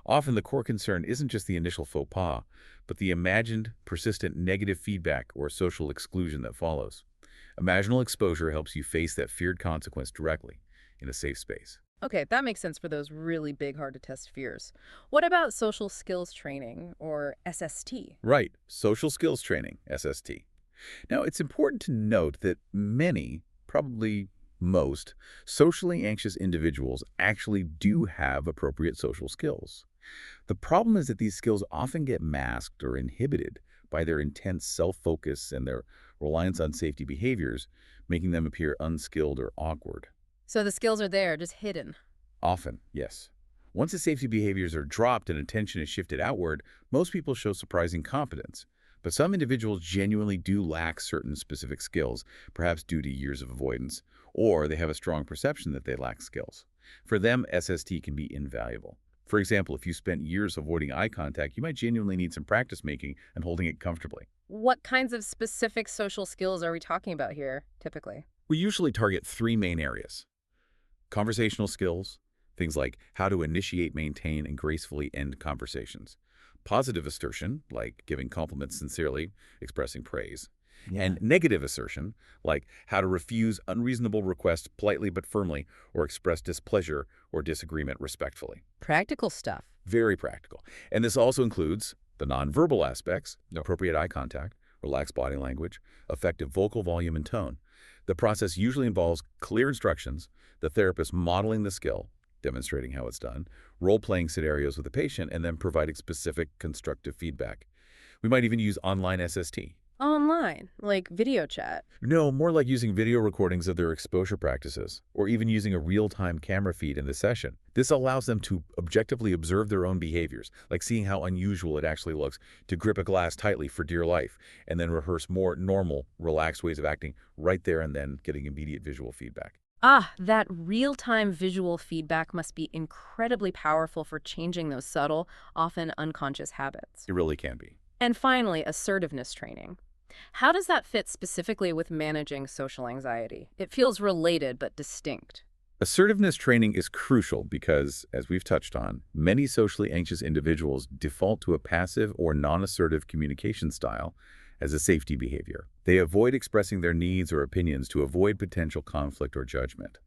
C: Often the core concern isn't just the initial faux pas, but the imagined, persistent negative feedback or social exclusion that follows. Imaginal exposure helps you face that feared consequence directly, in a safe space.
A: Okay, that makes sense for those really big, hard-to-test fears. What about social skills training, or SST?
C: Right, social skills training, SST. Now, it's important to note that many, probably most, socially anxious individuals actually do have appropriate social skills. The problem is that these skills often get masked or inhibited by their intense self-focus and their reliance on safety behaviors, making them appear unskilled or awkward.
A: So the skills are there, just hidden.
C: Often, yes. Once the safety behaviors are dropped and attention is shifted outward, most people show surprising confidence. But some individuals genuinely do lack certain specific skills, perhaps due to years of avoidance, or they have a strong perception that they lack skills. For them, SST can be invaluable. For example, if you spent years avoiding eye contact, you might genuinely need some practice making and holding it comfortably.
A: What kinds of specific social skills are we talking about here, typically?
C: We usually target three main areas. Conversational skills, things like how to initiate, maintain, and gracefully end conversations. Positive assertion, like giving compliments sincerely, expressing praise. And negative assertion, like how to refuse unreasonable requests politely but firmly, or express displeasure or disagreement respectfully.
A: Practical stuff.
C: Very practical. And this also includes the nonverbal aspects, appropriate eye contact, relaxed body language, effective vocal volume and tone. The process usually involves clear instructions, the therapist modeling the skill, demonstrating how it's done, role-playing scenarios with the patient, and then providing specific constructive feedback. We might even use online SST.
A: Online, like video chat.
C: No, more like using video recordings of their exposure practices, or even using a real-time camera feed in the session. This allows them to objectively observe their own behaviors, like seeing how unusual it actually looks to grip a glass tightly for dear life, and then rehearse more normal, relaxed ways of acting right there and then, getting immediate visual feedback.
A: Ah, that real-time visual feedback must be incredibly powerful for changing those subtle, often unconscious habits.
C: It really can be.
A: And finally, assertiveness training. How does that fit specifically with managing social anxiety? It feels related but distinct.
C: Assertiveness training is crucial because, as we've touched on, many socially anxious individuals default to a passive or non-assertive communication style as a safety behavior. They avoid expressing their needs or opinions to avoid potential conflict or judgment.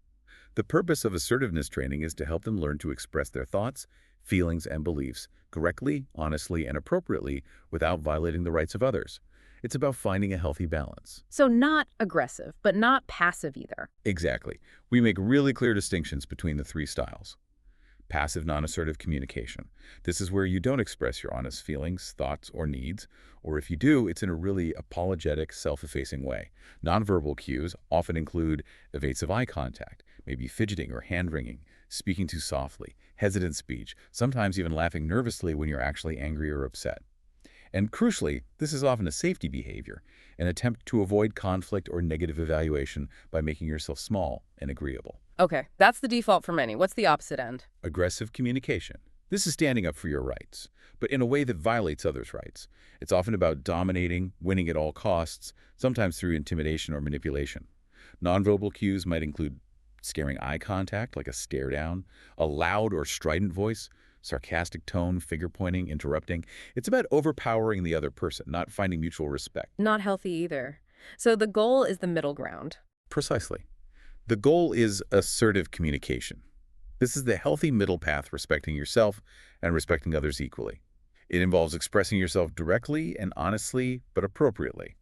C: The purpose of assertiveness training is to help them learn to express their thoughts, feelings, and beliefs correctly, honestly, and appropriately without violating the rights of others. It's about finding a healthy balance.
A: So not aggressive, but not passive either.
C: Exactly. We make really clear distinctions between the three styles. Passive non-assertive communication. This is where you don't express your honest feelings, thoughts, or needs, or if you do, it's in a really apologetic, self-effacing way. Nonverbal cues often include evasive eye contact, maybe fidgeting or hand-wringing, speaking too softly, hesitant speech, sometimes even laughing nervously when you're actually angry or upset. And crucially, this is often a safety behavior, an attempt to avoid conflict or negative evaluation by making yourself small and agreeable.
A: Okay, that's the default for many. What's the opposite end?
C: Aggressive communication. This is standing up for your rights, but in a way that violates others' rights. It's often about dominating, winning at all costs, sometimes through intimidation or manipulation. Nonverbal cues might include scaring eye contact, like a stare down, a loud or strident voice, sarcastic tone, finger-pointing, interrupting. It's about overpowering the other person, not finding mutual respect.
A: Not healthy either. So the goal is the middle ground.
C: Precisely. The goal is assertive communication. This is the healthy middle path, respecting yourself and respecting others equally. It involves expressing yourself directly and honestly, but appropriately.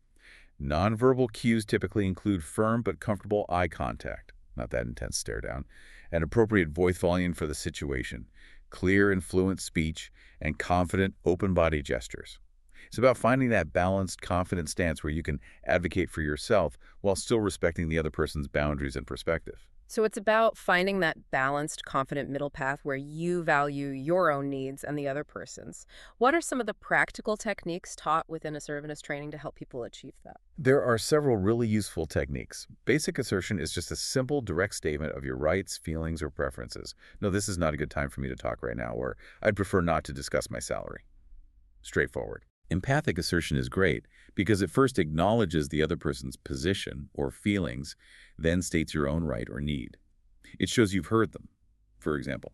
C: Nonverbal cues typically include firm but comfortable eye contact, not that intense stare down, and appropriate voice volume for the situation, clear and fluent speech, and confident, open body gestures. It's about finding that balanced, confident stance where you can advocate for yourself while still respecting the other person's boundaries and perspective.
A: So it's about finding that balanced, confident middle path where you value your own needs and the other person's. What are some of the practical techniques taught within assertiveness training to help people achieve that?
C: There are several really useful techniques. Basic assertion is just a simple, direct statement of your rights, feelings, or preferences. No, this is not a good time for me to talk right now, or I'd prefer not to discuss my salary. Straightforward. Empathic assertion is great because it first acknowledges the other person's position or feelings, then states your own right or need. It shows you've heard them. For example,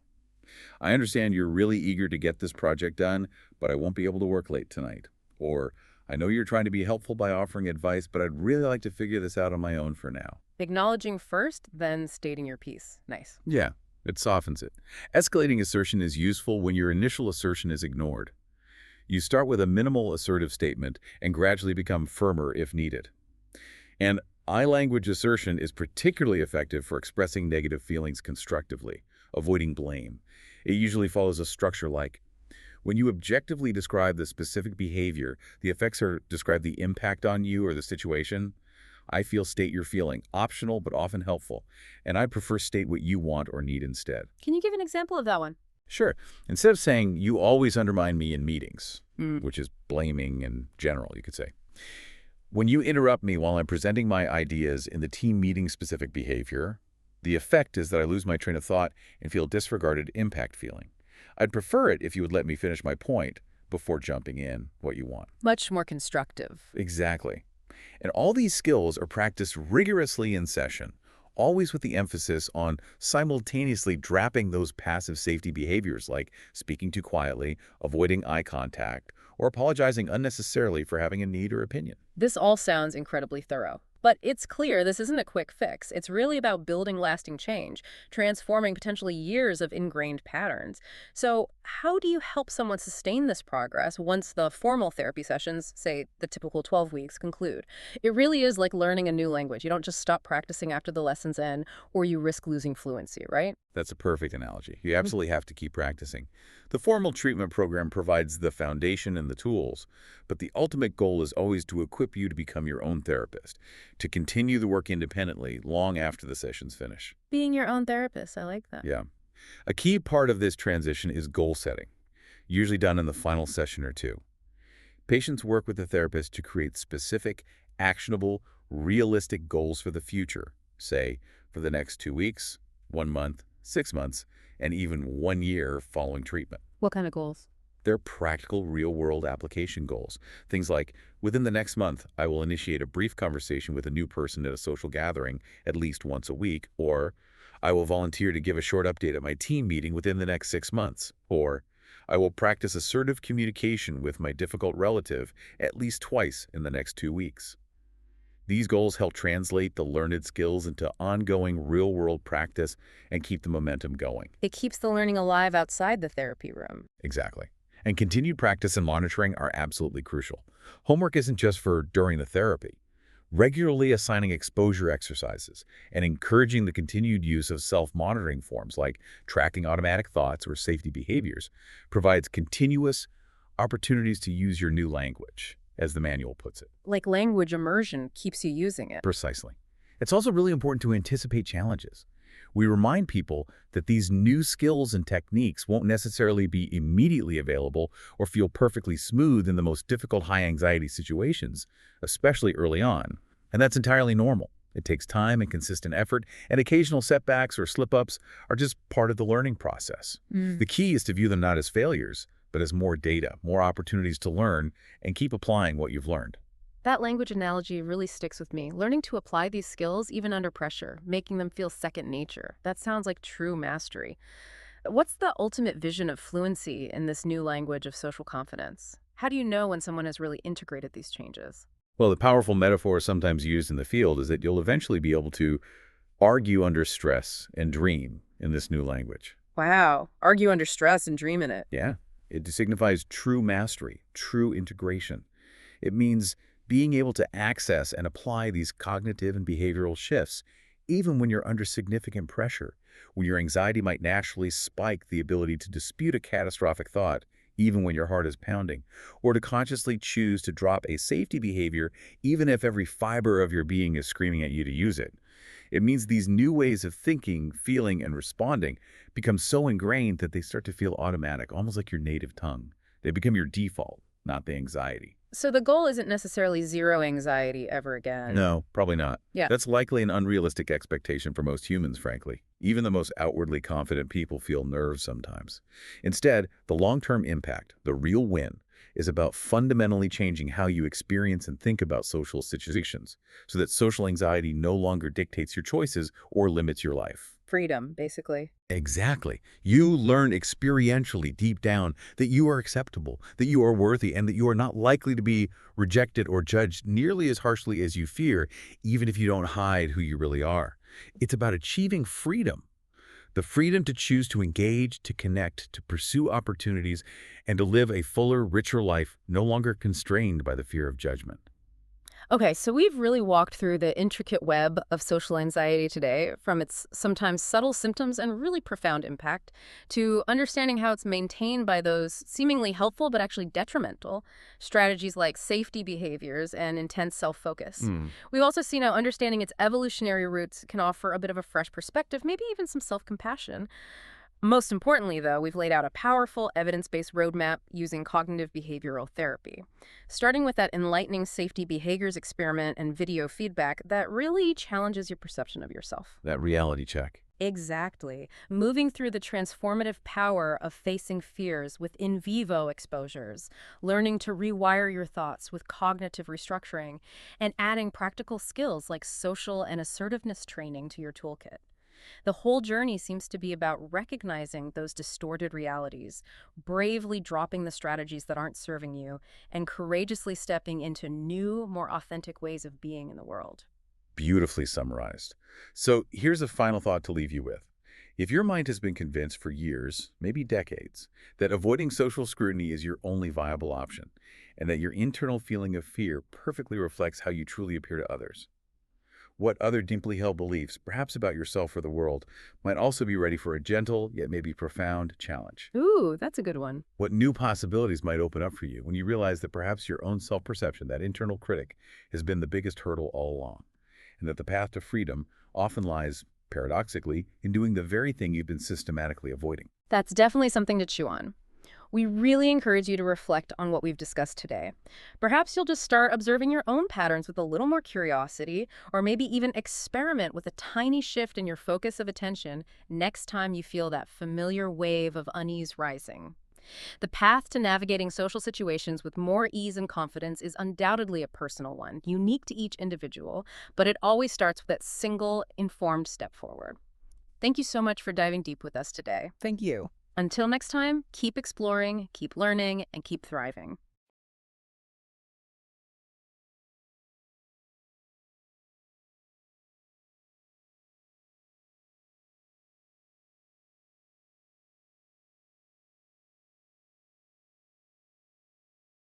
C: I understand you're really eager to get this project done, but I won't be able to work late tonight. Or, I know you're trying to be helpful by offering advice, but I'd really like to figure this out on my own for now.
A: Acknowledging first, then stating your piece. Nice.
C: Yeah, it softens it. Escalating assertion is useful when your initial assertion is ignored. You start with a minimal assertive statement and gradually become firmer if needed. And I-language assertion is particularly effective for expressing negative feelings constructively, avoiding blame. It usually follows a structure like, when you objectively describe the specific behavior, the effects are describe the impact on you or the situation. I feel state your feeling, optional but often helpful, and I prefer state what you want or need instead.
A: Can you give an example of that one?
C: Sure. Instead of saying, you always undermine me in meetings,
A: Mm.
C: which is blaming in general, you could say. When you interrupt me while I'm presenting my ideas in the team meeting specific behavior, the effect is that I lose my train of thought and feel disregarded impact feeling. I'd prefer it if you would let me finish my point before jumping in what you want.
A: Much more constructive.
C: Exactly. And all these skills are practiced rigorously in session, always with the emphasis on simultaneously draping those passive safety behaviors like speaking too quietly, avoiding eye contact, or apologizing unnecessarily for having a need or opinion.
A: This all sounds incredibly thorough. But it's clear this isn't a quick fix. It's really about building lasting change, transforming potentially years of ingrained patterns. So how do you help someone sustain this progress once the formal therapy sessions, say the typical 12 weeks, conclude? It really is like learning a new language. You don't just stop practicing after the lessons end, or you risk losing fluency, right?
C: That's a perfect analogy. You absolutely have to keep practicing. The formal treatment program provides the foundation and the tools, but the ultimate goal is always to equip you to become your own therapist, to continue the work independently long after the sessions finish.
A: Being your own therapist, I like that.
C: Yeah. A key part of this transition is goal setting, usually done in the final session or two. Patients work with the therapist to create specific, actionable, realistic goals for the future, say, for the next 2 weeks, 1 month, 6 months, and even 1 year following treatment.
A: What kind of goals?
C: They're practical, real-world application goals. Things like, within the next month, I will initiate a brief conversation with a new person at a social gathering at least once a week, or I will volunteer to give a short update at my team meeting within the next 6 months, or I will practice assertive communication with my difficult relative at least twice in the next 2 weeks. These goals help translate the learned skills into ongoing real-world practice and keep the momentum going.
A: It keeps the learning alive outside the therapy room.
C: Exactly. And continued practice and monitoring are absolutely crucial. Homework isn't just for during the therapy. Regularly assigning exposure exercises and encouraging the continued use of self-monitoring forms like tracking automatic thoughts or safety behaviors provides continuous opportunities to use your new language, as the manual puts it.
A: Like language immersion keeps you using it.
C: Precisely. It's also really important to anticipate challenges. We remind people that these new skills and techniques won't necessarily be immediately available or feel perfectly smooth in the most difficult high-anxiety situations, especially early on. And that's entirely normal. It takes time and consistent effort, and occasional setbacks or slip-ups are just part of the learning process. The key is to view them not as failures, but as more data, more opportunities to learn, and keep applying what you've learned.
A: That language analogy really sticks with me. Learning to apply these skills even under pressure, making them feel second nature. That sounds like true mastery. What's the ultimate vision of fluency in this new language of social confidence? How do you know when someone has really integrated these changes?
C: Well, the powerful metaphor sometimes used in the field is that you'll eventually be able to argue under stress and dream in this new language.
B: Wow. Argue under stress and dream in it.
C: Yeah, it signifies true mastery, true integration. It means being able to access and apply these cognitive and behavioral shifts, even when you're under significant pressure, when your anxiety might naturally spike the ability to dispute a catastrophic thought, even when your heart is pounding, or to consciously choose to drop a safety behavior, even if every fiber of your being is screaming at you to use it. It means these new ways of thinking, feeling, and responding become so ingrained that they start to feel automatic, almost like your native tongue. They become your default, not the anxiety.
A: So the goal isn't necessarily zero anxiety ever again.
C: No, probably not.
A: Yeah.
C: That's likely an unrealistic expectation for most humans, frankly. Even the most outwardly confident people feel nerves sometimes. Instead, the long-term impact, the real win, is about fundamentally changing how you experience and think about social situations, so that social anxiety no longer dictates your choices or limits your life.
A: Freedom, basically.
C: Exactly. You learn experientially deep down that you are acceptable, that you are worthy, and that you are not likely to be rejected or judged nearly as harshly as you fear, even if you don't hide who you really are. It's about achieving freedom. The freedom to choose to engage, to connect, to pursue opportunities, and to live a fuller, richer life, no longer constrained by the fear of judgment.
A: Okay, so we've really walked through the intricate web of social anxiety today, from its sometimes subtle symptoms and really profound impact, to understanding how it's maintained by those seemingly helpful but actually detrimental strategies like safety behaviors and intense self-focus. We've also seen how understanding its evolutionary roots can offer a bit of a fresh perspective, maybe even some self-compassion. Most importantly, though, we've laid out a powerful evidence-based roadmap using cognitive behavioral therapy, starting with that enlightening safety behaviors experiment and video feedback that really challenges your perception of yourself.
C: That reality check.
A: Exactly. Moving through the transformative power of facing fears with in vivo exposures, learning to rewire your thoughts with cognitive restructuring, and adding practical skills like social and assertiveness training to your toolkit. The whole journey seems to be about recognizing those distorted realities, bravely dropping the strategies that aren't serving you, and courageously stepping into new, more authentic ways of being in the world.
C: Beautifully summarized. So here's a final thought to leave you with. If your mind has been convinced for years, maybe decades, that avoiding social scrutiny is your only viable option, and that your internal feeling of fear perfectly reflects how you truly appear to others, what other deeply held beliefs, perhaps about yourself or the world, might also be ready for a gentle, yet maybe profound challenge?
A: Ooh, that's a good one.
C: What new possibilities might open up for you when you realize that perhaps your own self-perception, that internal critic, has been the biggest hurdle all along, and that the path to freedom often lies, paradoxically, in doing the very thing you've been systematically avoiding?
A: That's definitely something to chew on. We really encourage you to reflect on what we've discussed today. Perhaps you'll just start observing your own patterns with a little more curiosity, or maybe even experiment with a tiny shift in your focus of attention next time you feel that familiar wave of unease rising. The path to navigating social situations with more ease and confidence is undoubtedly a personal one, unique to each individual, but it always starts with that single, informed step forward. Thank you so much for diving deep with us today.
B: Thank you.
A: Until next time, keep exploring, keep learning, and keep thriving.